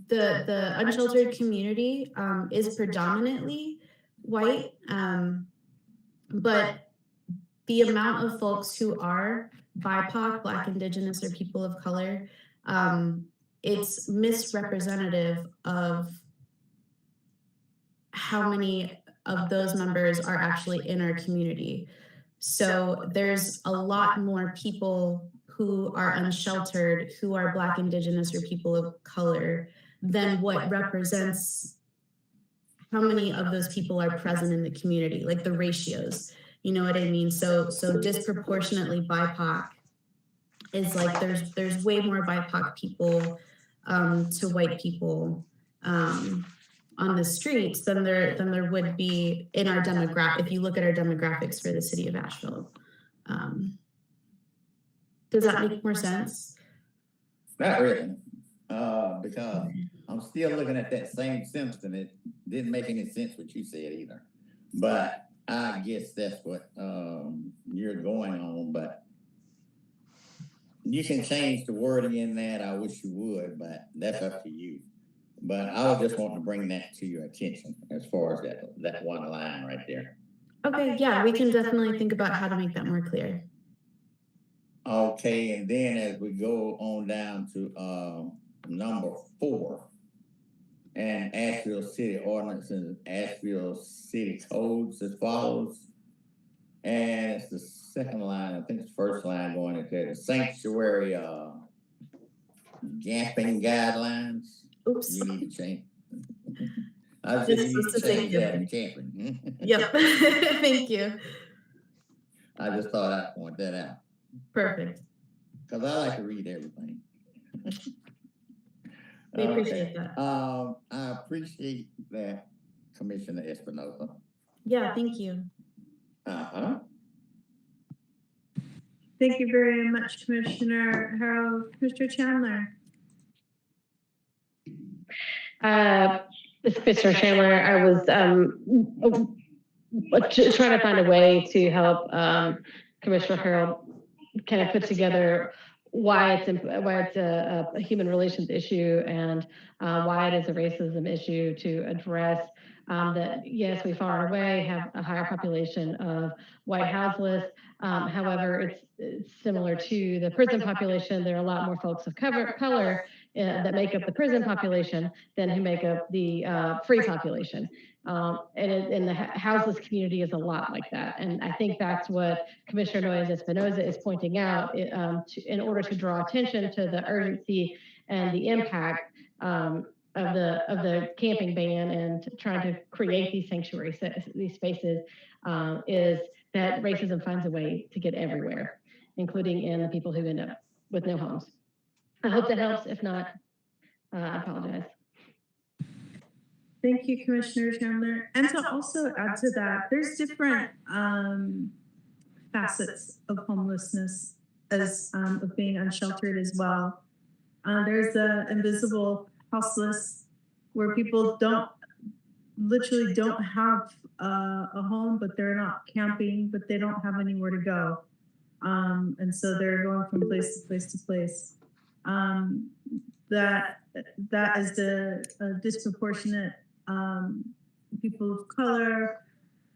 the unsheltered community is predominantly white, but the amount of folks who are BIPOC, Black, Indigenous, or people of color, it's misrepresentative of how many of those members are actually in our community. So there's a lot more people who are unsheltered, who are Black, Indigenous, or people of color than what represents how many of those people are present in the community, like the ratios, you know what I mean? So disproportionately BIPOC is like, there's way more BIPOC people to white people on the streets than there would be in our demographic, if you look at our demographics for the city of Asheville. Does that make more sense? Not really, because I'm still looking at that same sentence and it didn't make any sense what you said either. But I guess that's what you're going on, but you can change the wording in that. I wish you would, but that's up to you. But I was just wanting to bring that to your attention as far as that one line right there. Okay, yeah, we can definitely think about how to make that more clear. Okay, and then as we go on down to number 4, and Asheville City ordinances, Asheville City codes as follows. And it's the second line, I think it's the first line going into the sanctuary gapping guidelines. Oops. You need to change. I said you need to change that in camping. Yep. Thank you. I just thought I'd point that out. Perfect. Because I like to read everything. We appreciate that. I appreciate that, Commissioner Espinosa. Yeah, thank you. Thank you very much, Commissioner Harold. Mr. Chandler. Mr. Chandler, I was trying to find a way to help Commissioner Harold kind of put together why it's a human relations issue and why it is a racism issue to address that. Yes, we far and away have a higher population of white houseless. However, it's similar to the prison population. There are a lot more folks of color that make up the prison population than who make up the free population. And the houseless community is a lot like that. And I think that's what Commissioner Noyes-Espinosa is pointing out in order to draw attention to the urgency and the impact of the camping ban and trying to create these sanctuary spaces is that racism finds a way to get everywhere, including in the people who end up with no homes. I hope that helps. If not, I apologize. Thank you, Commissioner Chandler. And to also add to that, there's different facets of homelessness as of being unsheltered as well. There's the invisible houseless, where people literally don't have a home, but they're not camping, but they don't have anywhere to go. And so they're going from place to place to place. That is the disproportionate people of color,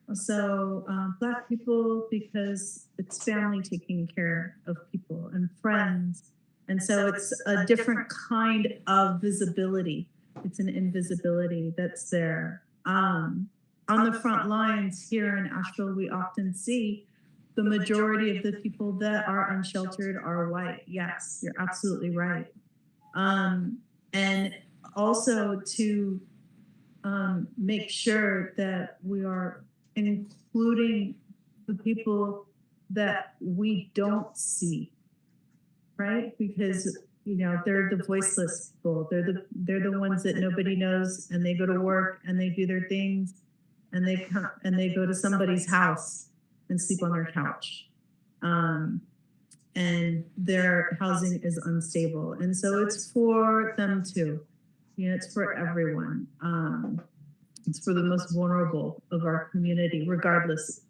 also Black people, because it's family taking care of people and friends. And so it's a different kind of visibility. It's an invisibility that's there. On the front lines here in Asheville, we often see the majority of the people that are unsheltered are white. Yes, you're absolutely right. And also to make sure that we are including the people that we don't see, right? Because they're the voiceless people. They're the ones that nobody knows, and they go to work and they do their things, and they come and they go to somebody's house and sleep on their couch. And their housing is unstable. And so it's for them too. It's for everyone. It's for the most vulnerable of our community, regardless.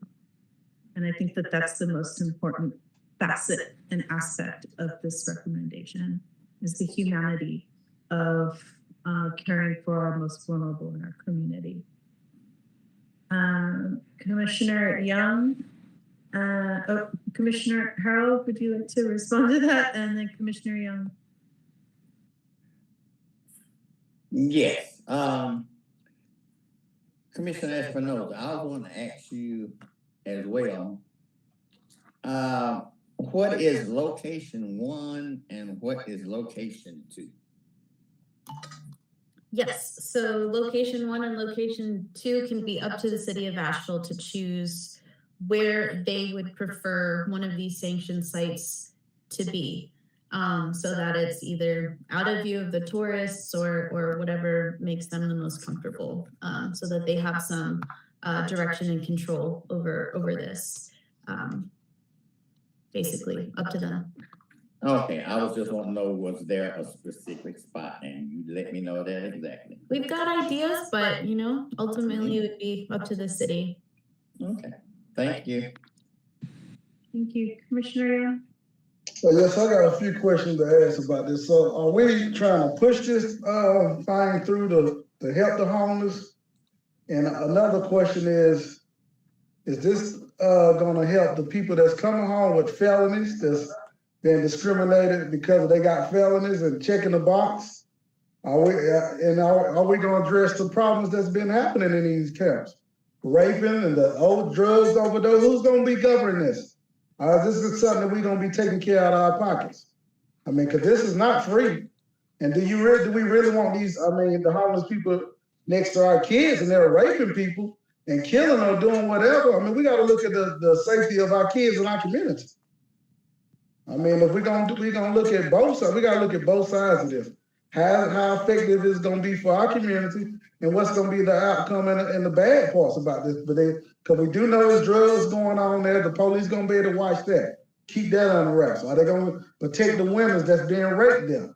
And I think that that's the most important facet and aspect of this recommendation, is the humanity of caring for our most vulnerable in our community. Commissioner Young, Commissioner Harold, would you like to respond to that? And then Commissioner Young. Yes. Commissioner Espinosa, I was going to ask you as well, what is location 1 and what is location 2? Yes, so location 1 and location 2 can be up to the city of Asheville to choose where they would prefer one of these sanctioned sites to be, so that it's either out of view of the tourists or whatever makes them the most comfortable, so that they have some direction and control over this. Basically, up to them. Okay, I was just wanting to know, was there a specific spot, and you let me know that exactly. We've got ideas, but you know, ultimately it would be up to the city. Okay, thank you. Thank you, Commissioner Young. So yes, I got a few questions to ask about this. So are we trying to push this thing through to help the homeless? And another question is this gonna help the people that's coming home with felonies, that's been discriminated because they got felonies and checking the box? Are we gonna address the problems that's been happening in these camps? Raping and the old drugs overdose, who's gonna be governing this? This is something that we're gonna be taking care out of our pockets. I mean, cause this is not free. And do we really want these, the homeless people next to our kids, and they're raping people and killing or doing whatever? I mean, we gotta look at the safety of our kids in our community. I mean, if we're gonna look at both sides, we gotta look at both sides of this. How effective it's gonna be for our community, and what's gonna be the outcome and the bad parts about this. Because we do know there's drugs going on there. The police gonna be able to watch that, keep that on the wraps. Are they gonna protect the women that's being raped there?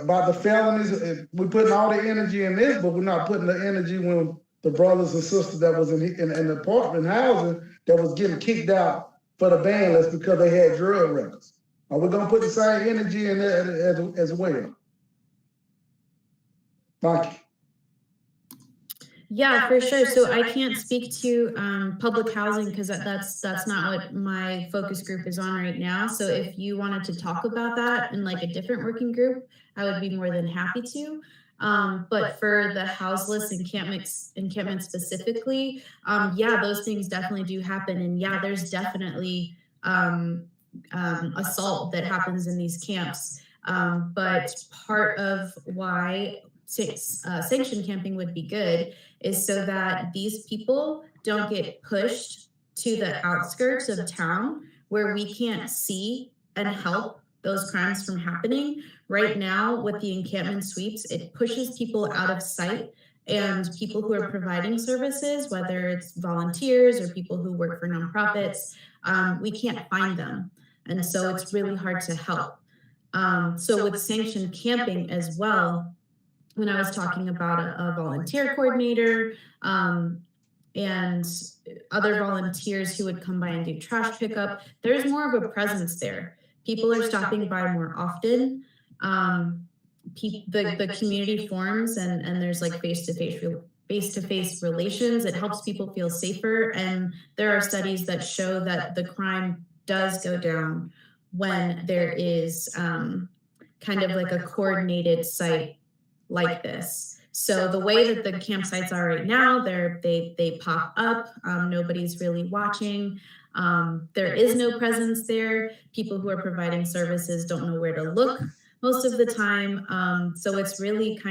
About the felonies, we're putting all the energy in this, but we're not putting the energy when the brothers and sisters that was in the apartment housing that was getting kicked out for the bandless because they had drug records. Are we gonna put the same energy in there as well? Thank you. Yeah, for sure. So I can't speak to public housing because that's not what my focus group is on right now. So if you wanted to talk about that in like a different working group, I would be more than happy to. But for the houseless encampment specifically, yeah, those things definitely do happen. And yeah, there's definitely assault that happens in these camps. But part of why sanctioned camping would be good is so that these people don't get pushed to the outskirts of town where we can't see and help those crimes from happening. Right now, with the encampment sweeps, it pushes people out of sight, and people who are providing services, whether it's volunteers or people who work for nonprofits, we can't find them. And so it's really hard to help. So with sanctioned camping as well, when I was talking about a volunteer coordinator and other volunteers who would come by and do trash pickup, there's more of a presence there. People are stopping by more often. The community forms and there's like face-to-face relations. It helps people feel safer. And there are studies that show that the crime does go down when there is kind of like a coordinated site like this. So the way that the campsites are right now, they pop up. Nobody's really watching. There is no presence there. People who are providing services don't know where to look most of the time. So it's really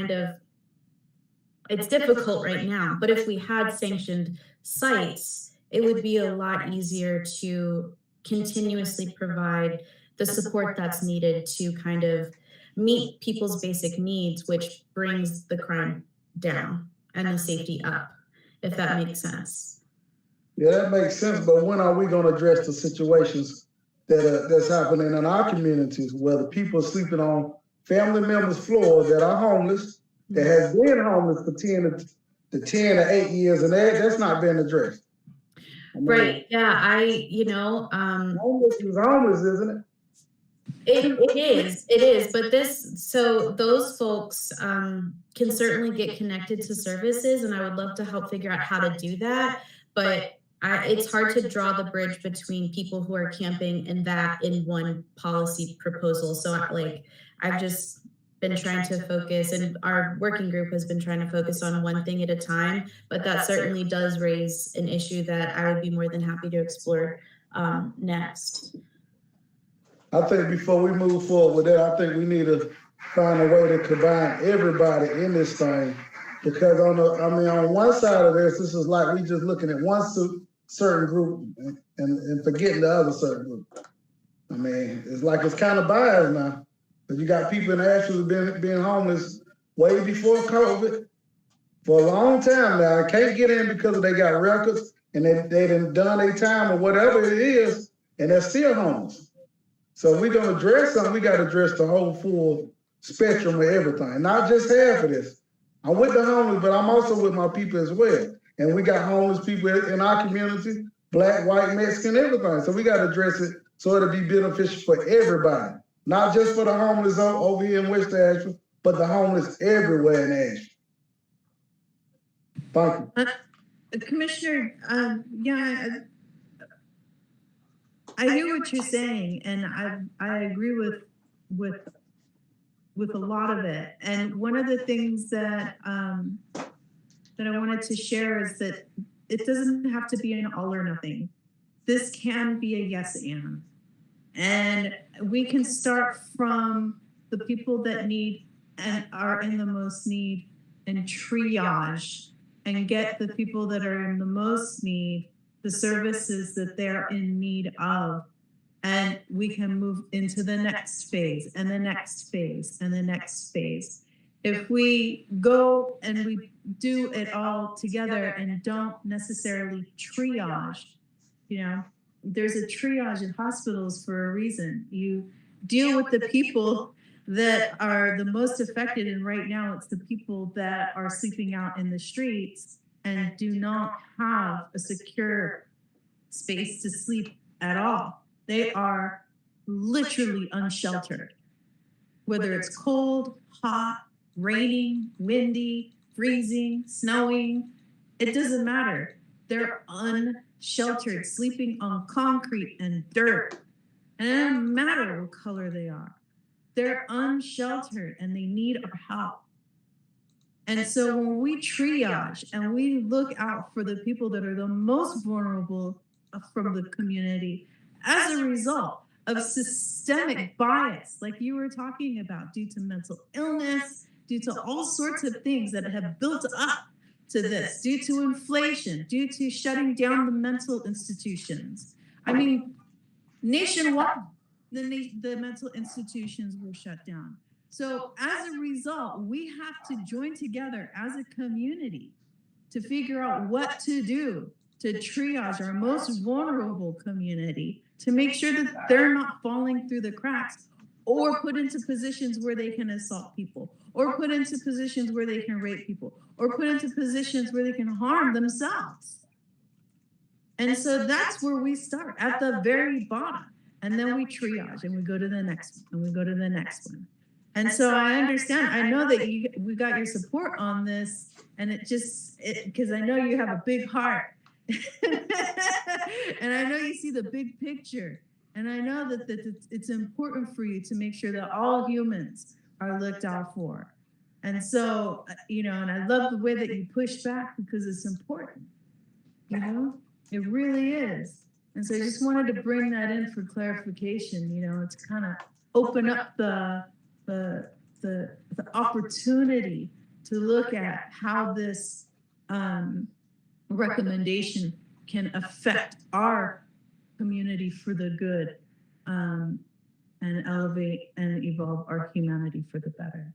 it's difficult right now. But if we had sanctioned sites, it would be a lot easier to continuously provide the support that's needed to kind of meet people's basic needs, which brings the crime down and the safety up, if that makes sense. Yeah, that makes sense. But when are we going to address the situations that's happening in our communities where the people are sleeping on family members' floors that are homeless, that has been homeless for 10 to 8 years, and that's not been addressed? Right. Yeah. Homeless is homeless, isn't it? It is, but those folks can certainly get connected to services, and I would love to help figure out how to do that. But it's hard to draw the bridge between people who are camping and that in one policy proposal. So I've just been trying to focus, and our working group has been trying to focus on one thing at a time, but that certainly does raise an issue that I would be more than happy to explore next. I think before we move forward with that, I think we need to find a way to combine everybody in this thing. Because on one side of this is like we just looking at one certain group and forgetting the other certain group. I mean, it's like it's kind of biased now. But you got people in Asheville being homeless way before COVID for a long time now. Can't get in because they got records and they done their time or whatever it is, and they're still homeless. So we're gonna address something, we gotta address the whole full spectrum of everything, not just half of this. I'm with the homeless, but I'm also with my people as well. And we got homeless people in our community, Black, white, Mexican, everything. So we gotta address it so it'll be beneficial for everybody. Not just for the homeless over here in West Asheville, but the homeless everywhere in Asheville. Thank you. Commissioner, I hear what you're saying, and I agree with a lot of it. And one of the things that that I wanted to share is that it doesn't have to be an all or nothing. This can be a yes and we can start from the people that need and are in the most need and triage and get the people that are in the most need the services that they're in need of. And we can move into the next phase and the next phase and the next phase. If we go and we do it all together and don't necessarily triage, there's a triage in hospitals for a reason. You deal with the people that are the most affected, and right now it's the people that are sleeping out in the streets and do not have a secure space to sleep at all. They are literally unsheltered, whether it's cold, hot, raining, windy, freezing, snowing, it doesn't matter. They're unsheltered, sleeping on concrete and dirt. And it doesn't matter what color they are. They're unsheltered and they need our help. And so when we triage and we look out for the people that are the most vulnerable from the community, as a result of systemic bias, like you were talking about, due to mental illness, due to all sorts of things that have built up to this, due to inflation, due to shutting down the mental institutions. I mean, nationwide, the mental institutions were shut down. So as a result, we have to join together as a community to figure out what to do to triage our most vulnerable community, to make sure that they're not falling through the cracks or put into positions where they can assault people, or put into positions where they can rape people, or put into positions where they can harm themselves. And so that's where we start, at the very bottom. And then we triage and we go to the next one and we go to the next one. And so I understand, I know that we got your support on this, and because I know you have a big heart. And I know you see the big picture, and I know that it's important for you to make sure that all humans are looked out for. And so, and I love the way that you push back, because it's important, it really is. And so I just wanted to bring that in for clarification, to kind of open up the opportunity to look at how this recommendation can affect our community for the good, and elevate and evolve our humanity for the better.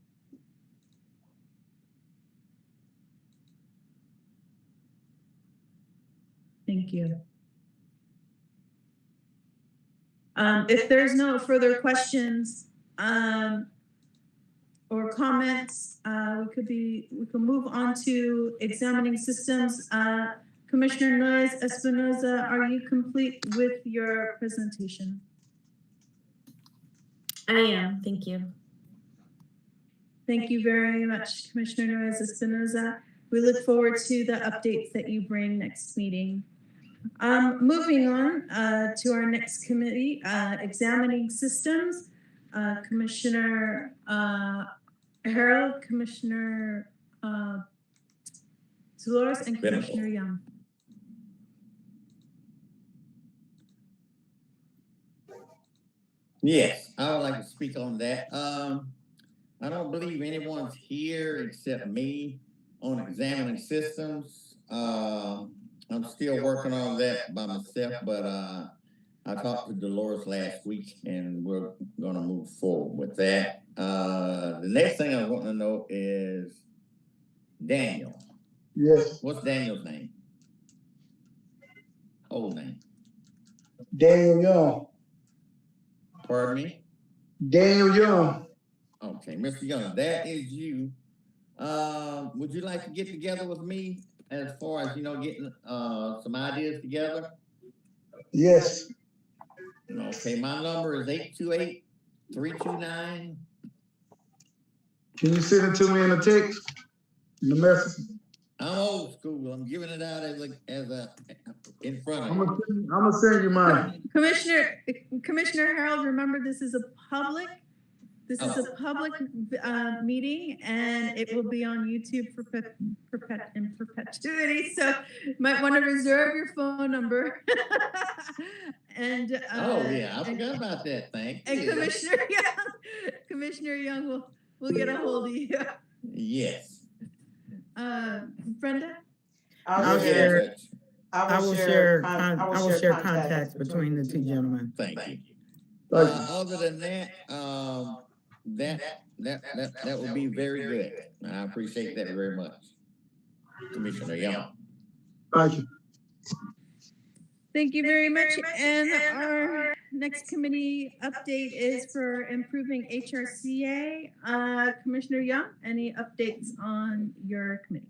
Thank you. If there's no further questions or comments, we can move on to examining systems. Commissioner Noyes Espinoza, are you complete with your presentation? I am, thank you. Thank you very much, Commissioner Noyes Espinoza. We look forward to the updates that you bring next meeting. Moving on to our next committee, examining systems. Commissioner Hrca, Commissioner Dolores, and Commissioner Young. Yes, I would like to speak on that. I don't believe anyone's here except me on examining systems. I'm still working on that by myself, but I talked to Dolores last week, and we're going to move forward with that. The next thing I want to know is Daniel. Yes. What's Daniel's name? whole name. Daniel Young. Pardon me? Daniel Young. Okay, Mr. Young, that is you. Would you like to get together with me as far as, getting some ideas together? Yes. Okay, my number is 828-329. Can you send it to me in a text? In the message? I'm old school. I'm giving it out as in front of I'm you. gonna send you mine. Commissioner Harold, remember this is a public meeting, and it will be on YouTube in perpetuity. So you might want to reserve your phone number. And oh yeah, I forgot about that thing. And Commissioner Young will get a hold of you. Yes. Brenda? I will share contacts between the two gentlemen. Thank you. Other than that, that would be very good. I appreciate that very much, Commissioner Young. Thank you. Thank you very much. And our next committee update is for improving HRCA. Commissioner Young, any updates on your committee?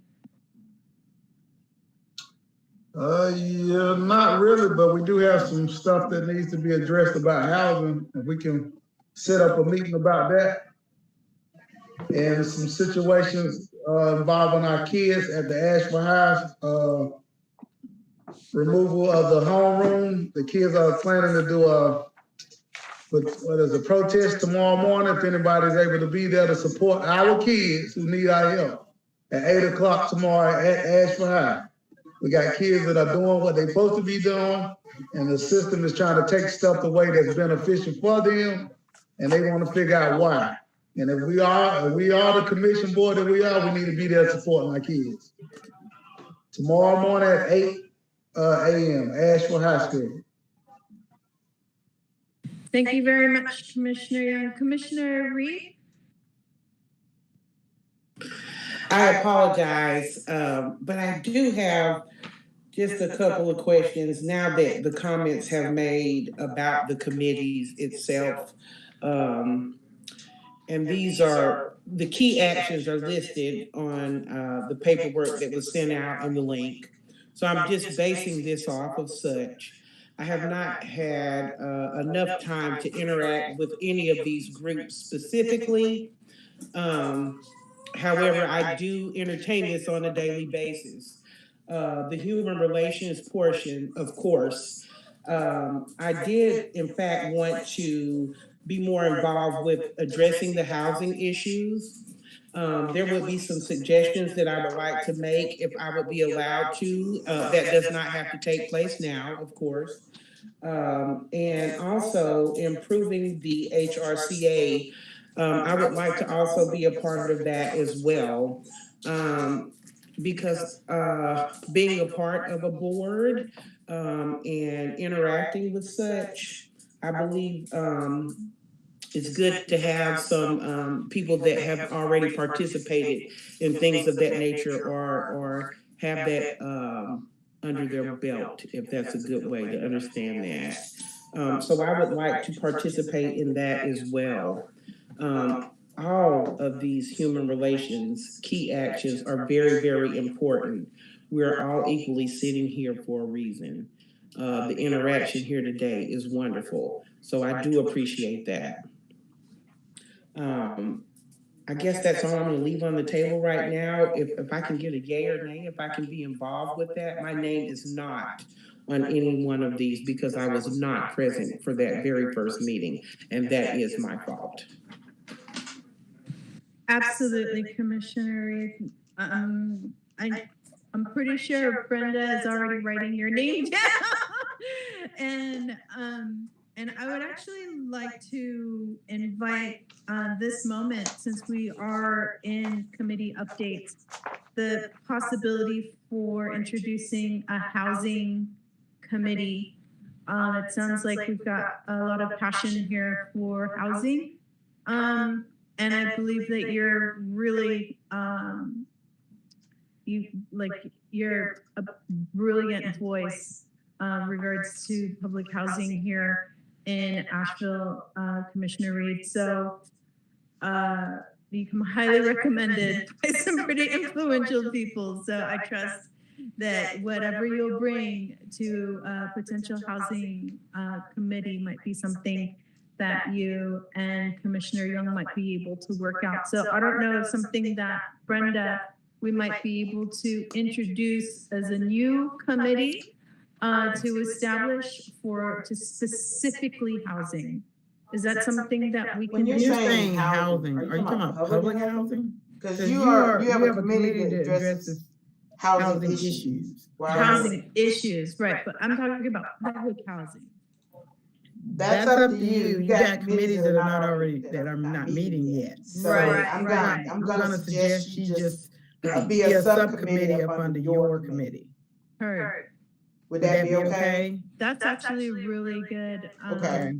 Yeah, not really, but we do have some stuff that needs to be addressed about housing. If we can set up a meeting about that. And some situations involving our kids at the Ashford House, removal of the homeroom. The kids are planning to do a protest tomorrow morning. If anybody's able to be there to support our kids who need our help at 8 o'clock tomorrow at Ashford High. We got kids that are doing what they're supposed to be doing, and the system is trying to take stuff away that's beneficial for them, and they want to figure out why. And if we are the commission board that we need to be there supporting our kids. Tomorrow morning at 8 a.m., Asheville High School. Thank you very much, Commissioner Young. Commissioner Reed? I apologize, but I do have just a couple of questions now that the comments have made about the committees itself. And these are, the key actions are listed on the paperwork that was sent out in the link. So I'm just basing this off of such. I have not had enough time to interact with any of these groups specifically. However, I do entertain this on a daily basis. The human relations portion, of course, I did in fact want to be more involved with addressing the housing issues. There would be some suggestions that I would like to make if I would be allowed to. That does not have to take place now, of course. And also improving the HRCA. I would like to also be a part of that as well. Because being a part of a board and interacting with such, I believe it's good to have some people that have already participated in things of that nature or have that under their belt, if that's a good way to understand that. So I would like to participate in that as well. All of these human relations key actions are very, very important. We're all equally sitting here for a reason. The interaction here today is wonderful. So I do appreciate that. I guess that's all I'm going to leave on the table right now. If I can get a yay or nay, if I can be involved with that. My name is not on any one of these because I was not present for that very first meeting, and that is my fault. Absolutely, Commissioner. I'm pretty sure Brenda is already writing your name down. And I would actually like to invite this moment, since we are in committee updates, the possibility for introducing a housing committee. It sounds like we've got a lot of passion here for housing. And I believe that you're really, you're a brilliant voice regards to public housing here in Asheville, Commissioner Reed. So you come highly recommended by some pretty influential people. So I trust that whatever you'll bring to potential housing committee might be something that you and Commissioner Young might be able to work out. So I don't know if something that Brenda, we might be able to introduce as a new committee to establish to specifically housing. Is that something that we can When do? you're saying housing, are you talking about public housing? Because you have a committee that addresses housing issues. Housing issues, right? But I'm talking about public housing. That's up to you. You got committees that are not already, that are not meeting yet. So Right, I'm gonna suggest you just be a subcommittee up under your committee. Heard. Would that be okay? That's actually really good. Okay.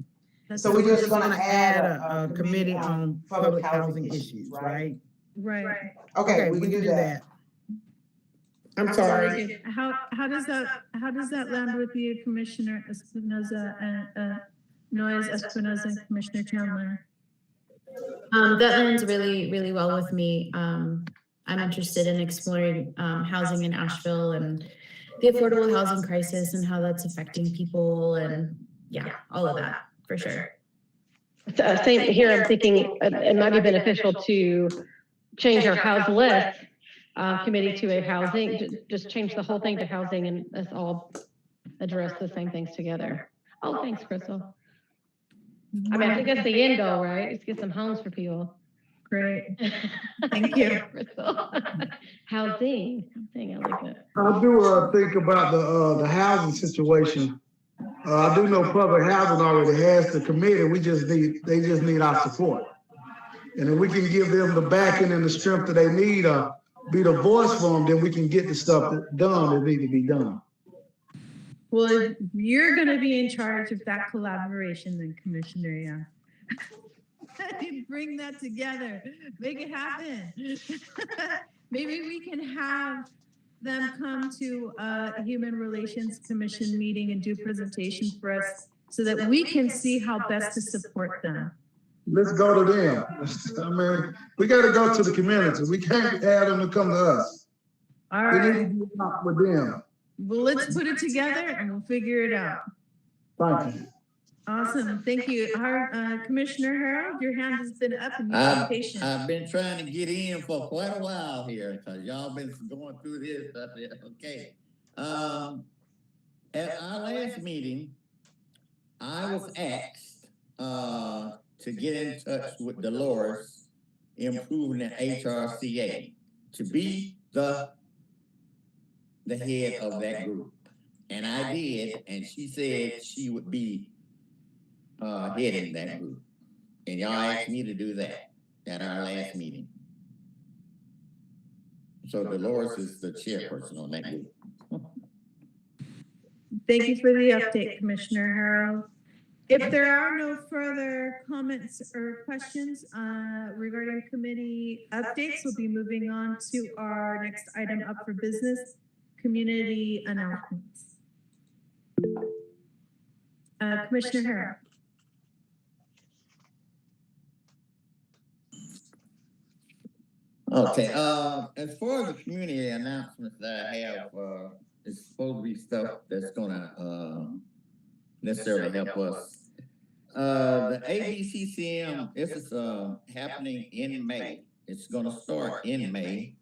That's So we're really just gonna add a committee on public housing issues, right? right. Okay, we can do that. I'm sorry. How does that land with you, Commissioner Espinoza and Noyes Espinoza and Commissioner Chandler? That lands really, really well with me. I'm interested in exploring housing in Asheville and the affordable housing crisis and how that's affecting people, and yeah, all of that for sure. Same here. I'm thinking it might be beneficial to change our house list committee to a housing, just change the whole thing to housing, and let's all address the same things together. Oh, thanks, Crystal. I mean, I think that's the end goal, right? Let's get some homes for people. Great. Thank you. Crystal. Housing, I like that. I do think about the housing situation. I do know public housing already has the committee. They just need our support. And if we can give them the backing and the strength that they need, be the voice for them, then we can get the stuff done that need to be done. Well, you're going to be in charge of that collaboration then, Commissioner Young. Bring that together. Make it happen. Maybe we can have them come to a Human Relations Commission meeting and do presentations for us so that we can see how best to support them. Let's go to them. I mean, we got to go to the community. We can't have them to come to us. All right. We need to talk with them. Well, let's put it together and we'll figure it out. Thank you. Awesome. Thank you. Our Commissioner Harold, your hand has been up and you've been patient. I've been trying to get in for quite a while here because y'all been going through this. Okay. At our last meeting, I was asked to get in touch with Dolores, improving the Hrca, to be the head of that group. And I did, and she said she would be heading that group. And y'all asked me to do that at our last meeting. So Dolores is the chairperson on that group. Thank you for the update, Commissioner Harold. If there are no further comments or questions regarding committee updates, we'll be moving on to our next item up for business, community announcements. Commissioner Harold. Okay, as far as the community announcements that I have, it's supposed to be stuff that's gonna necessarily help us. The ABCCM, this is happening in May. It's gonna start in May.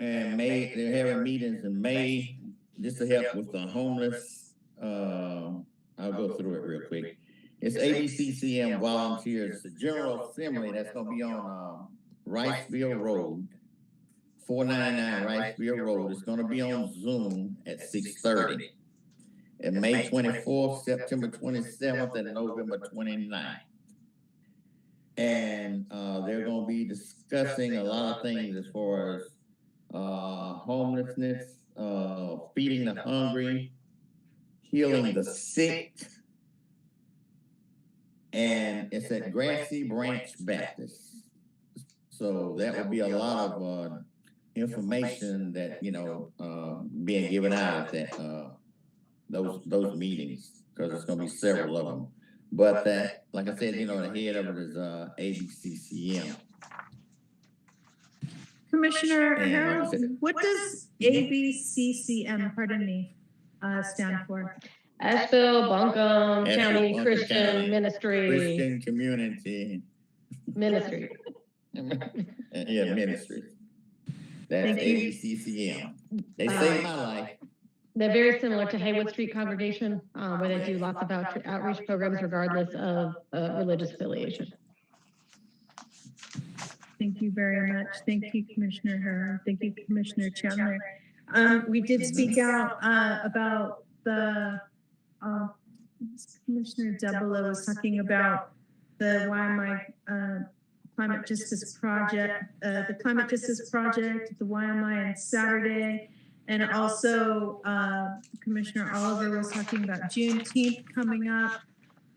And May, they're having meetings in May, just to help with the homeless. I'll go through it real quick. It's ABCCM volunteers, the General Assembly that's gonna be on Riceville Road, 499 Riceville Road. It's going to be on Zoom at 6:30. And May 24th, September 27th, and November 29th. And they're going to be discussing a lot of things as far as homelessness, feeding the hungry, healing the sick. And it's at Grassy Branch Baptist. So that would be a lot of information that, being given out at those meetings, because there's gonna be several of them. But that, like I said, you know, the head of it is ABCCM. Commissioner And like I Harold, said- what does ABCCM, pardon me, stand for? Asheville, Buncombe Asheville, County Buncombe Christian County Ministry. Christian Community. Ministry. Yeah, ministry. That's Thank you. ABCCM. They saved my life. They're very similar to Haywood Street Congregation, where they do lots of outreach programs regardless of religious affiliation. Thank you very much. Thank you, Commissioner Harold. Thank you, Commissioner Chandler. We did speak out about the Commissioner Debolo was talking about the YMI Climate Justice Project, the Climate Justice Project, the YMI on Saturday, and also Commissioner Oliver was talking about Juneteenth coming up.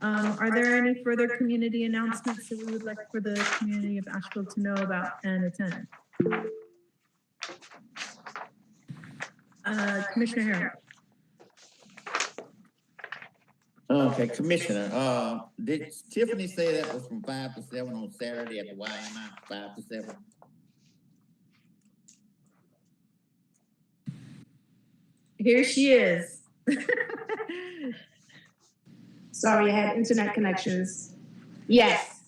Are there any further community announcements that we would like for the community of Asheville to know about and attend? Commissioner Harold. Okay, Commissioner, did Tiffany say that was from 5 to 7 on Saturday at the YMI, 5 to 7? Here she is. Sorry, I had internet connections. Yes.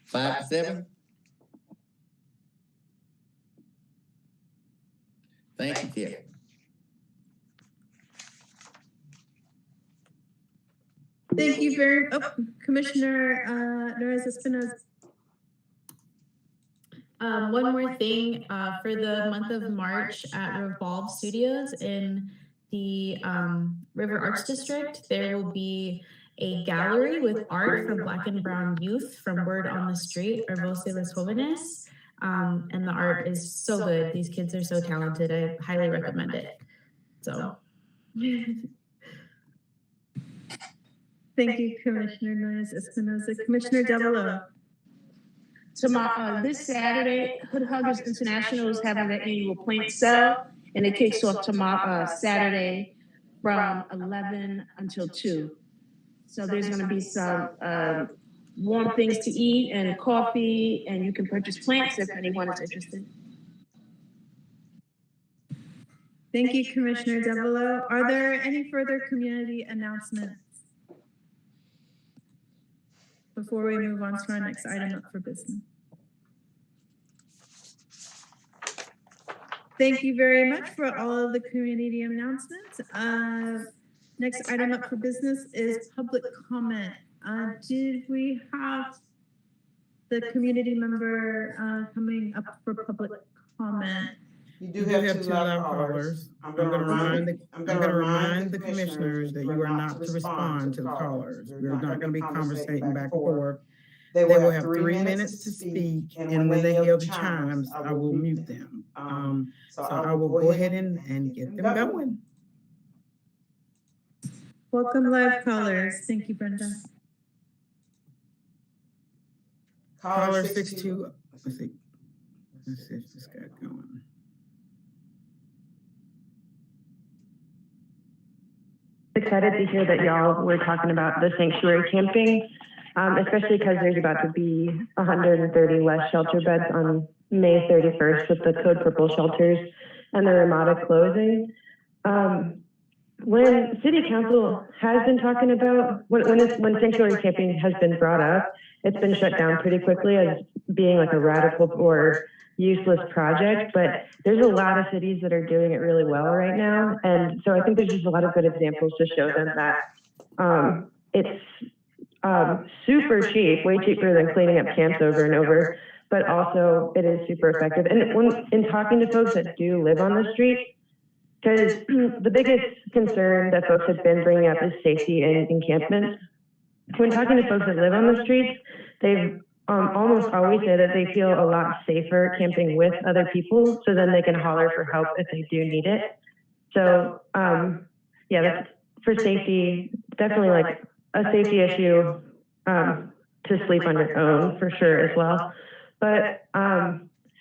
5 to 7? Thank you, Tiff. Thank you very much. Oh, Commissioner Norris Espinosa. One more thing, for the month of March at Revolve Studios in the River Arts District, there will be a gallery with art from Black and Brown youth from Word on the Street, or Voz de los Jóvenes. And the art is so good. These kids are so talented. I highly recommend it. So. Thank you, Commissioner Norris Espinosa. Commissioner Debolo. Tomorrow, this Saturday, Hood Huggers International is having their annual plant sale, and it kicks off tomorrow, Saturday, from 11 until 2. So there's going to be some warm things to eat and coffee, and you can purchase plants if anyone is interested. Thank you, Commissioner Debolo. Are there any further community announcements before we move on to our next item up for business? Thank you very much for all of the community announcements. Next item up for business is public comment. Did we have the community member coming up for public comment? You do have two loud callers. I'm going to remind the commissioners that you are not to respond to the callers. We're not going to be conversating back and forth. They will have 3 minutes to speak, and when they hear the chimes, I will mute them. So I will go ahead and get them going. Welcome, live callers. Thank you, Brenda. Caller 62. Let's see if this got going. Excited to hear that y'all were talking about the sanctuary camping, especially because there's about to be 130 less shelter beds on May 31st with the Code Purple shelters and the Ramada closing. When City Council has been talking about, when sanctuary camping has been brought up, it's been shut down pretty quickly as being like a radical or useless project, but there's a lot of cities that are doing it really well right now. And so I think there's just a lot of good examples to show them that it's super cheap, way cheaper than cleaning up camps over and over, but also it is super effective. And in talking to folks that do live on the street, because the biggest concern that folks have been bringing up is safety in encampments. When talking to folks that live on the streets, they've almost always say that they feel a lot safer camping with other people, so then they can holler for help if they do need it. So yeah, that's for safety, definitely like a safety issue to sleep on your own for sure as well. But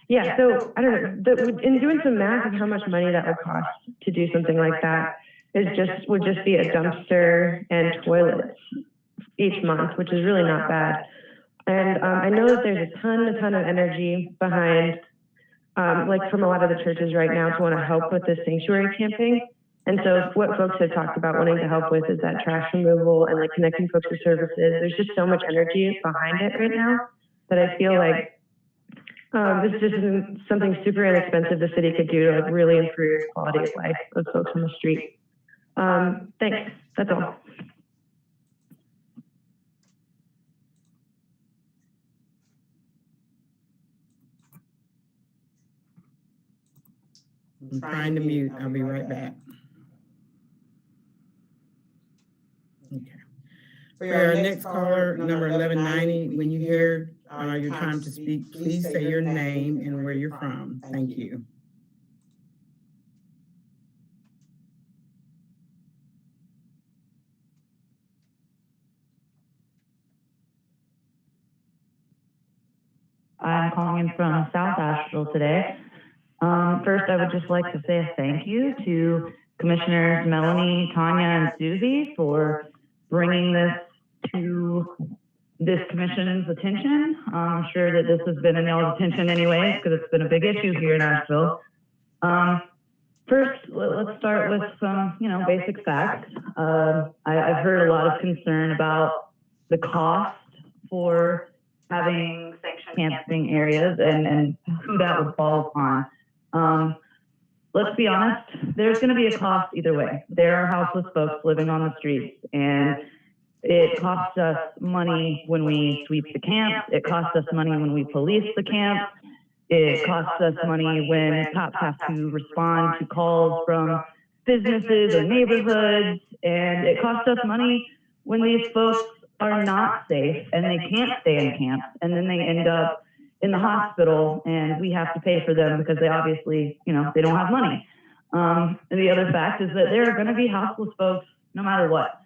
yeah, so I don't know, in doing some math of how much money that would cost to do something like that, would just be a dumpster and toilets each month, which is really not bad. And I know that there's a ton of energy behind, like from a lot of the churches right now to want to help with this sanctuary camping. And so what folks have talked about wanting to help with is that trash removal and like connecting folks to services. There's just so much energy behind it right now that I feel like this just isn't something super inexpensive the city could do to like really improve quality of life of folks on the street. Thanks, that's all. I'm trying to mute. I'll be right back. Okay. For our next caller, number 1190, when you hear your time to speak, please say your name and where you're from. Thank you. I'm calling in from South Asheville today. First, I would just like to say a thank you to Commissioners Melanie, Tanya, and Susie for bringing this to this commission's attention. I'm sure that this has been in y'all's attention anyways, because it's been a big issue here in Asheville. First, let's start with some, basic facts. I've heard a lot of concern about the cost for having sanctioned camping areas and who that would fall upon. Let's be honest, there's going to be a cost either way. There are houseless folks living on the streets, and it costs us money when we sweep the camps. It costs us money when we police the camps. It costs us money when cops have to respond to calls from businesses or neighborhoods. And it costs us money when these folks are not safe and they can't stay in camps, and then they end up in the hospital and we have to pay for them because they obviously, they don't have money. And the other fact is that there are going to be houseless folks no matter what.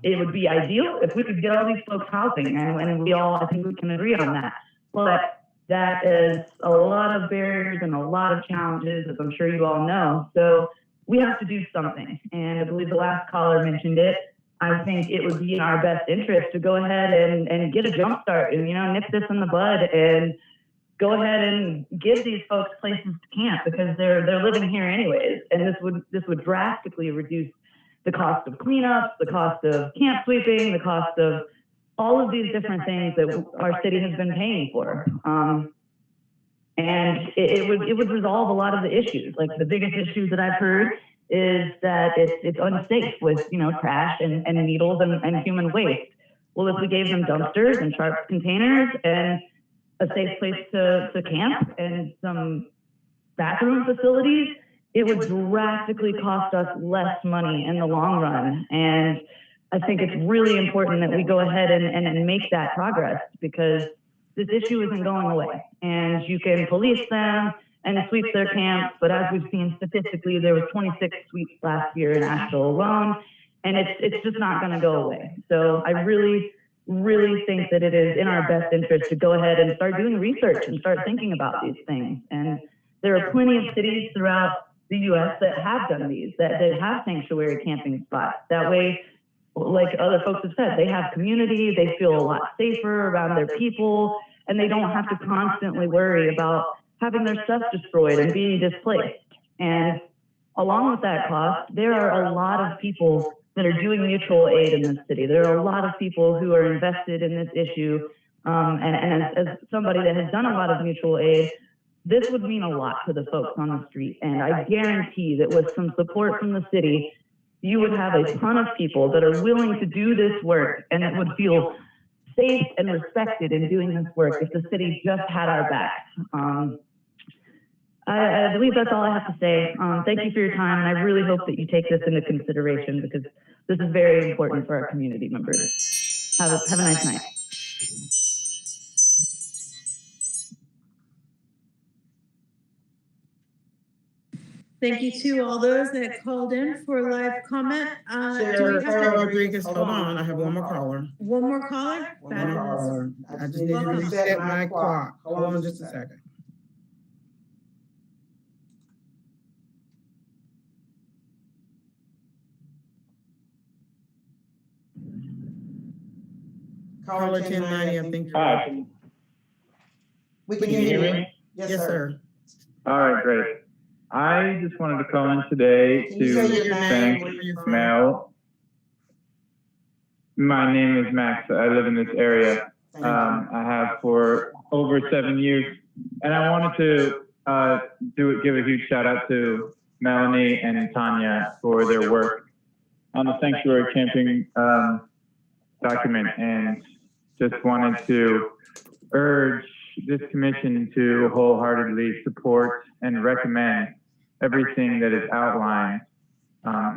It would be ideal if we could get all these folks housing, and we all, I think we can agree on that. But that is a lot of barriers and a lot of challenges, as I'm sure you all know. So we have to do something. And I believe the last caller mentioned it. I think it would be in our best interest to go ahead and get a jump start and, nip this in the bud and go ahead and give these folks places to camp, because they're living here anyways. And this would drastically reduce the cost of cleanups, the cost of camp sweeping, the cost of all of these different things that our city has been paying for. And it would resolve a lot of the issues. Like the biggest issues that I've heard is that it's unsafe with, trash and needles and human waste. Well, if we gave them dumpsters and sharp containers and a safe place to camp and some bathroom facilities, it would drastically cost us less money in the long run. And I think it's really important that we go ahead and make that progress, because this issue isn't going away. And you can police them and sweep their camps, but as we've seen statistically, there was 26 sweeps last year in Asheville alone, and it's just not going to go away. So I really, really think that it is in our best interest to go ahead and start doing research and start thinking about these things. And there are plenty of cities throughout the U.S. that have done these, that have sanctuary camping spots. That way, like other folks have said, they have community, they feel a lot safer around their people, and they don't have to constantly worry about having their stuff destroyed and being displaced. And along with that cost, there are a lot of people that are doing mutual aid in this city. There are a lot of people who are invested in this issue. And as somebody that has done a lot of mutual aid, this would mean a lot to the folks on the street. And I guarantee that with some support from the city, you would have a ton of people that are willing to do this work and that would feel safe and respected in doing this work if the city just had our backs. I believe that's all I have to say. Thank you for your time, and I really hope that you take this into consideration, because this is very important for our community members. Have a nice night. Thank you to all those that called in for live comment. Sarah Rodriguez, hold on. I have one more caller. One more caller? Fabulous. I just need to reset my clock. Hold on just a second. Caller 1090, I think. Hi, We can you hear me? Yes, sir. All right, great. I just wanted to call in today Can you say your to name, thank where you're from? Mel. My name is Max. I live in this area. Thank you. I have for over 7 years, and I wanted to give a huge shout out to Melanie and Tanya for their work on the sanctuary camping document, and just wanted to urge this commission to wholeheartedly support and recommend everything that is outlined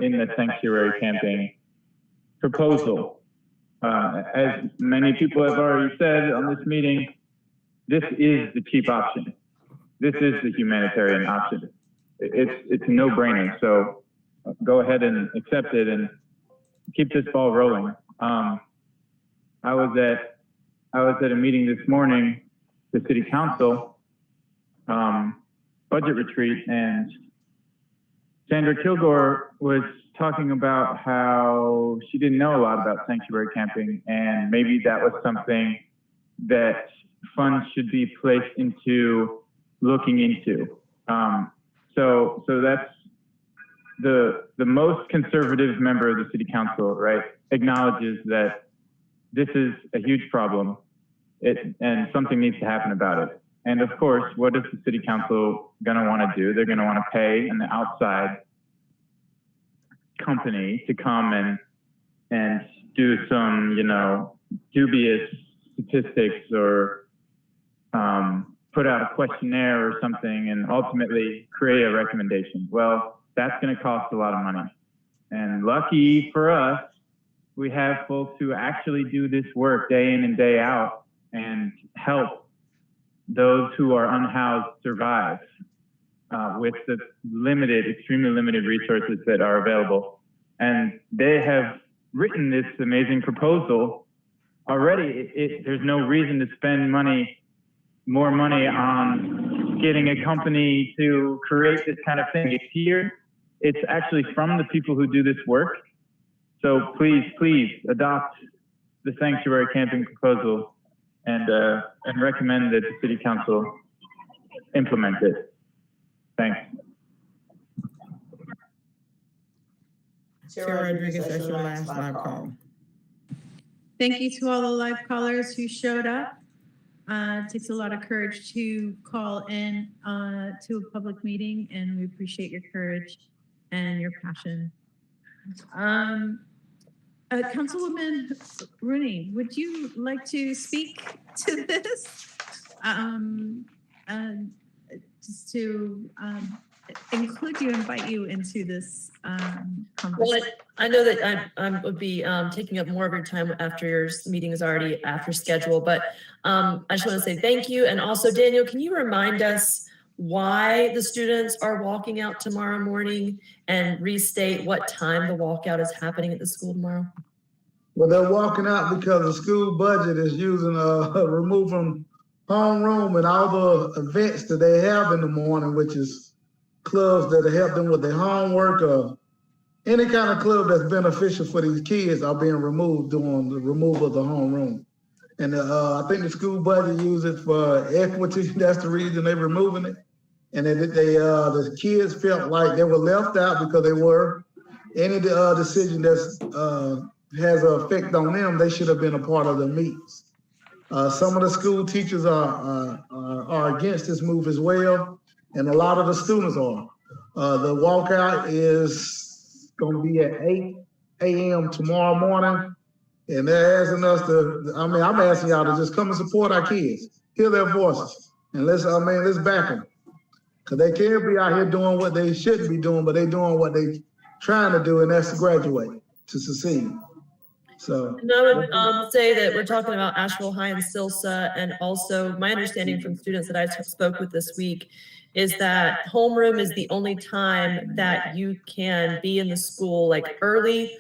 in the sanctuary camping proposal. As many people have already said on this meeting, this is the cheap option. This is the humanitarian option. It's a no-brainer. So go ahead and accept it and keep this ball rolling. I was at a meeting this morning, the city council budget retreat, and Sandra Kilgore was talking about how she didn't know a lot about sanctuary camping, and maybe that was something that funds should be placed into looking into. So that's the most conservative member of the city council, right, acknowledges that this is a huge problem and something needs to happen about it. And of course, what is the city council going to want to do? They're going to want to pay an outside company to come and do some, dubious statistics or put out a questionnaire or something and ultimately create a recommendation. Well, that's going to cost a lot of money. And lucky for us, we have folks who actually do this work day in and day out and help those who are unhoused survive with the extremely limited resources that are available. And they have written this amazing proposal already. There's no reason to spend more money on getting a company to create this kind of thing. It's here. It's actually from the people who do this work. So please adopt the sanctuary camping proposal and recommend that the city council implement it. Thanks. Sarah Rodriguez, that's your last live call. Thank you to all the live callers who showed up. It takes a lot of courage to call in to a public meeting, and we appreciate your courage and your passion. Councilwoman Rooney, would you like to speak to this? Just to invite you into this conversation. Well, I know that I would be taking up more of your time after your meeting is already after schedule, but I just want to say thank you. And also, Daniel, can you remind us why the students are walking out tomorrow morning and restate what time the walkout is happening at the school tomorrow? Well, they're walking out because the school budget is using remove from homeroom and all the events that they have in the morning, which is clubs that help them with their homework or any kind of club that's beneficial for these kids are being removed during the removal of the homeroom. And I think the school budget uses it for equity. That's the reason they're removing it. And then the kids felt like they were left out because they were. Any decision that's has an effect on them, they should have been a part of the meetings. Some of the school teachers are against this move as well, and a lot of the students are. The walkout is going to be at 8 a.m. tomorrow morning, and they're asking us to. I'm asking y'all to just come and support our kids, hear their voices, and let's back them, because they can't be out here doing what they shouldn't be doing, but they're doing what they're trying to do, and that's to graduate, to succeed. So, and I would say that we're talking about Asheville High and Silsa, and also my understanding from students that I spoke with this week is that homeroom is the only time that you can be in the school like early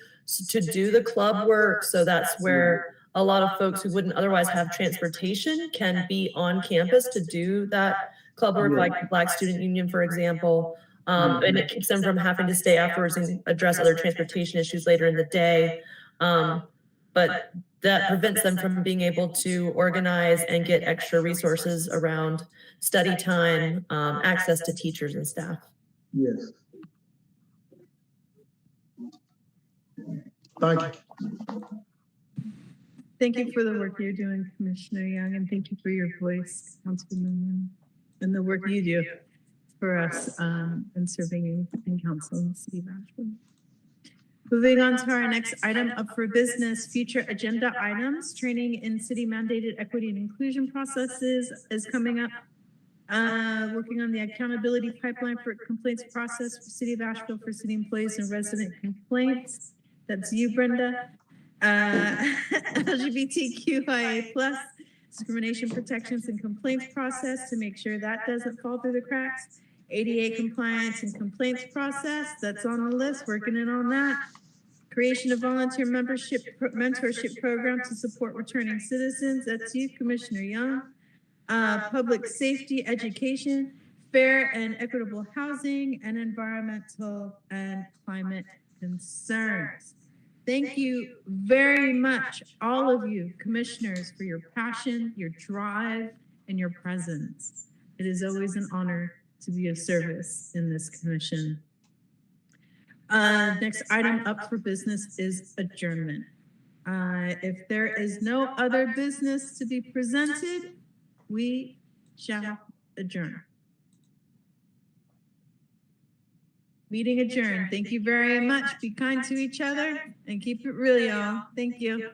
to do the club work. So that's where a lot of folks who wouldn't otherwise have transportation can be on campus to do that club work, like Black Student Union, for example. And it keeps them from having to stay afterwards and address other transportation issues later in the day. But that prevents them from being able to organize and get extra resources around study time, access to teachers and staff. Yes. Thank you. Thank you for the work you're doing, Commissioner Young, and thank you for your voice, Councilman, and the work you do for us in serving in council in the city of Asheville. Moving on to our next item up for business, future agenda items. Training in city mandated equity and inclusion processes is coming up. Working on the accountability pipeline for complaints process for City of Asheville for city employees and resident complaints. That's you, Brenda. LGBTQIA+ discrimination protections and complaints process to make sure that doesn't fall through the cracks. ADA compliance and complaints process, that's on the list, working in on that. Creation of volunteer mentorship program to support returning citizens, that's you, Commissioner Young. Public safety education, fair and equitable housing, and environmental and climate concerns. Thank you very much, all of you commissioners, for your passion, your drive, and your presence. It is always an honor to be of service in this commission. Next item up for business is adjournment. If there is no other business to be presented, we shall adjourn. Meeting adjourned. Thank you very much. Be kind to each other and keep it real, y'all. Thank you.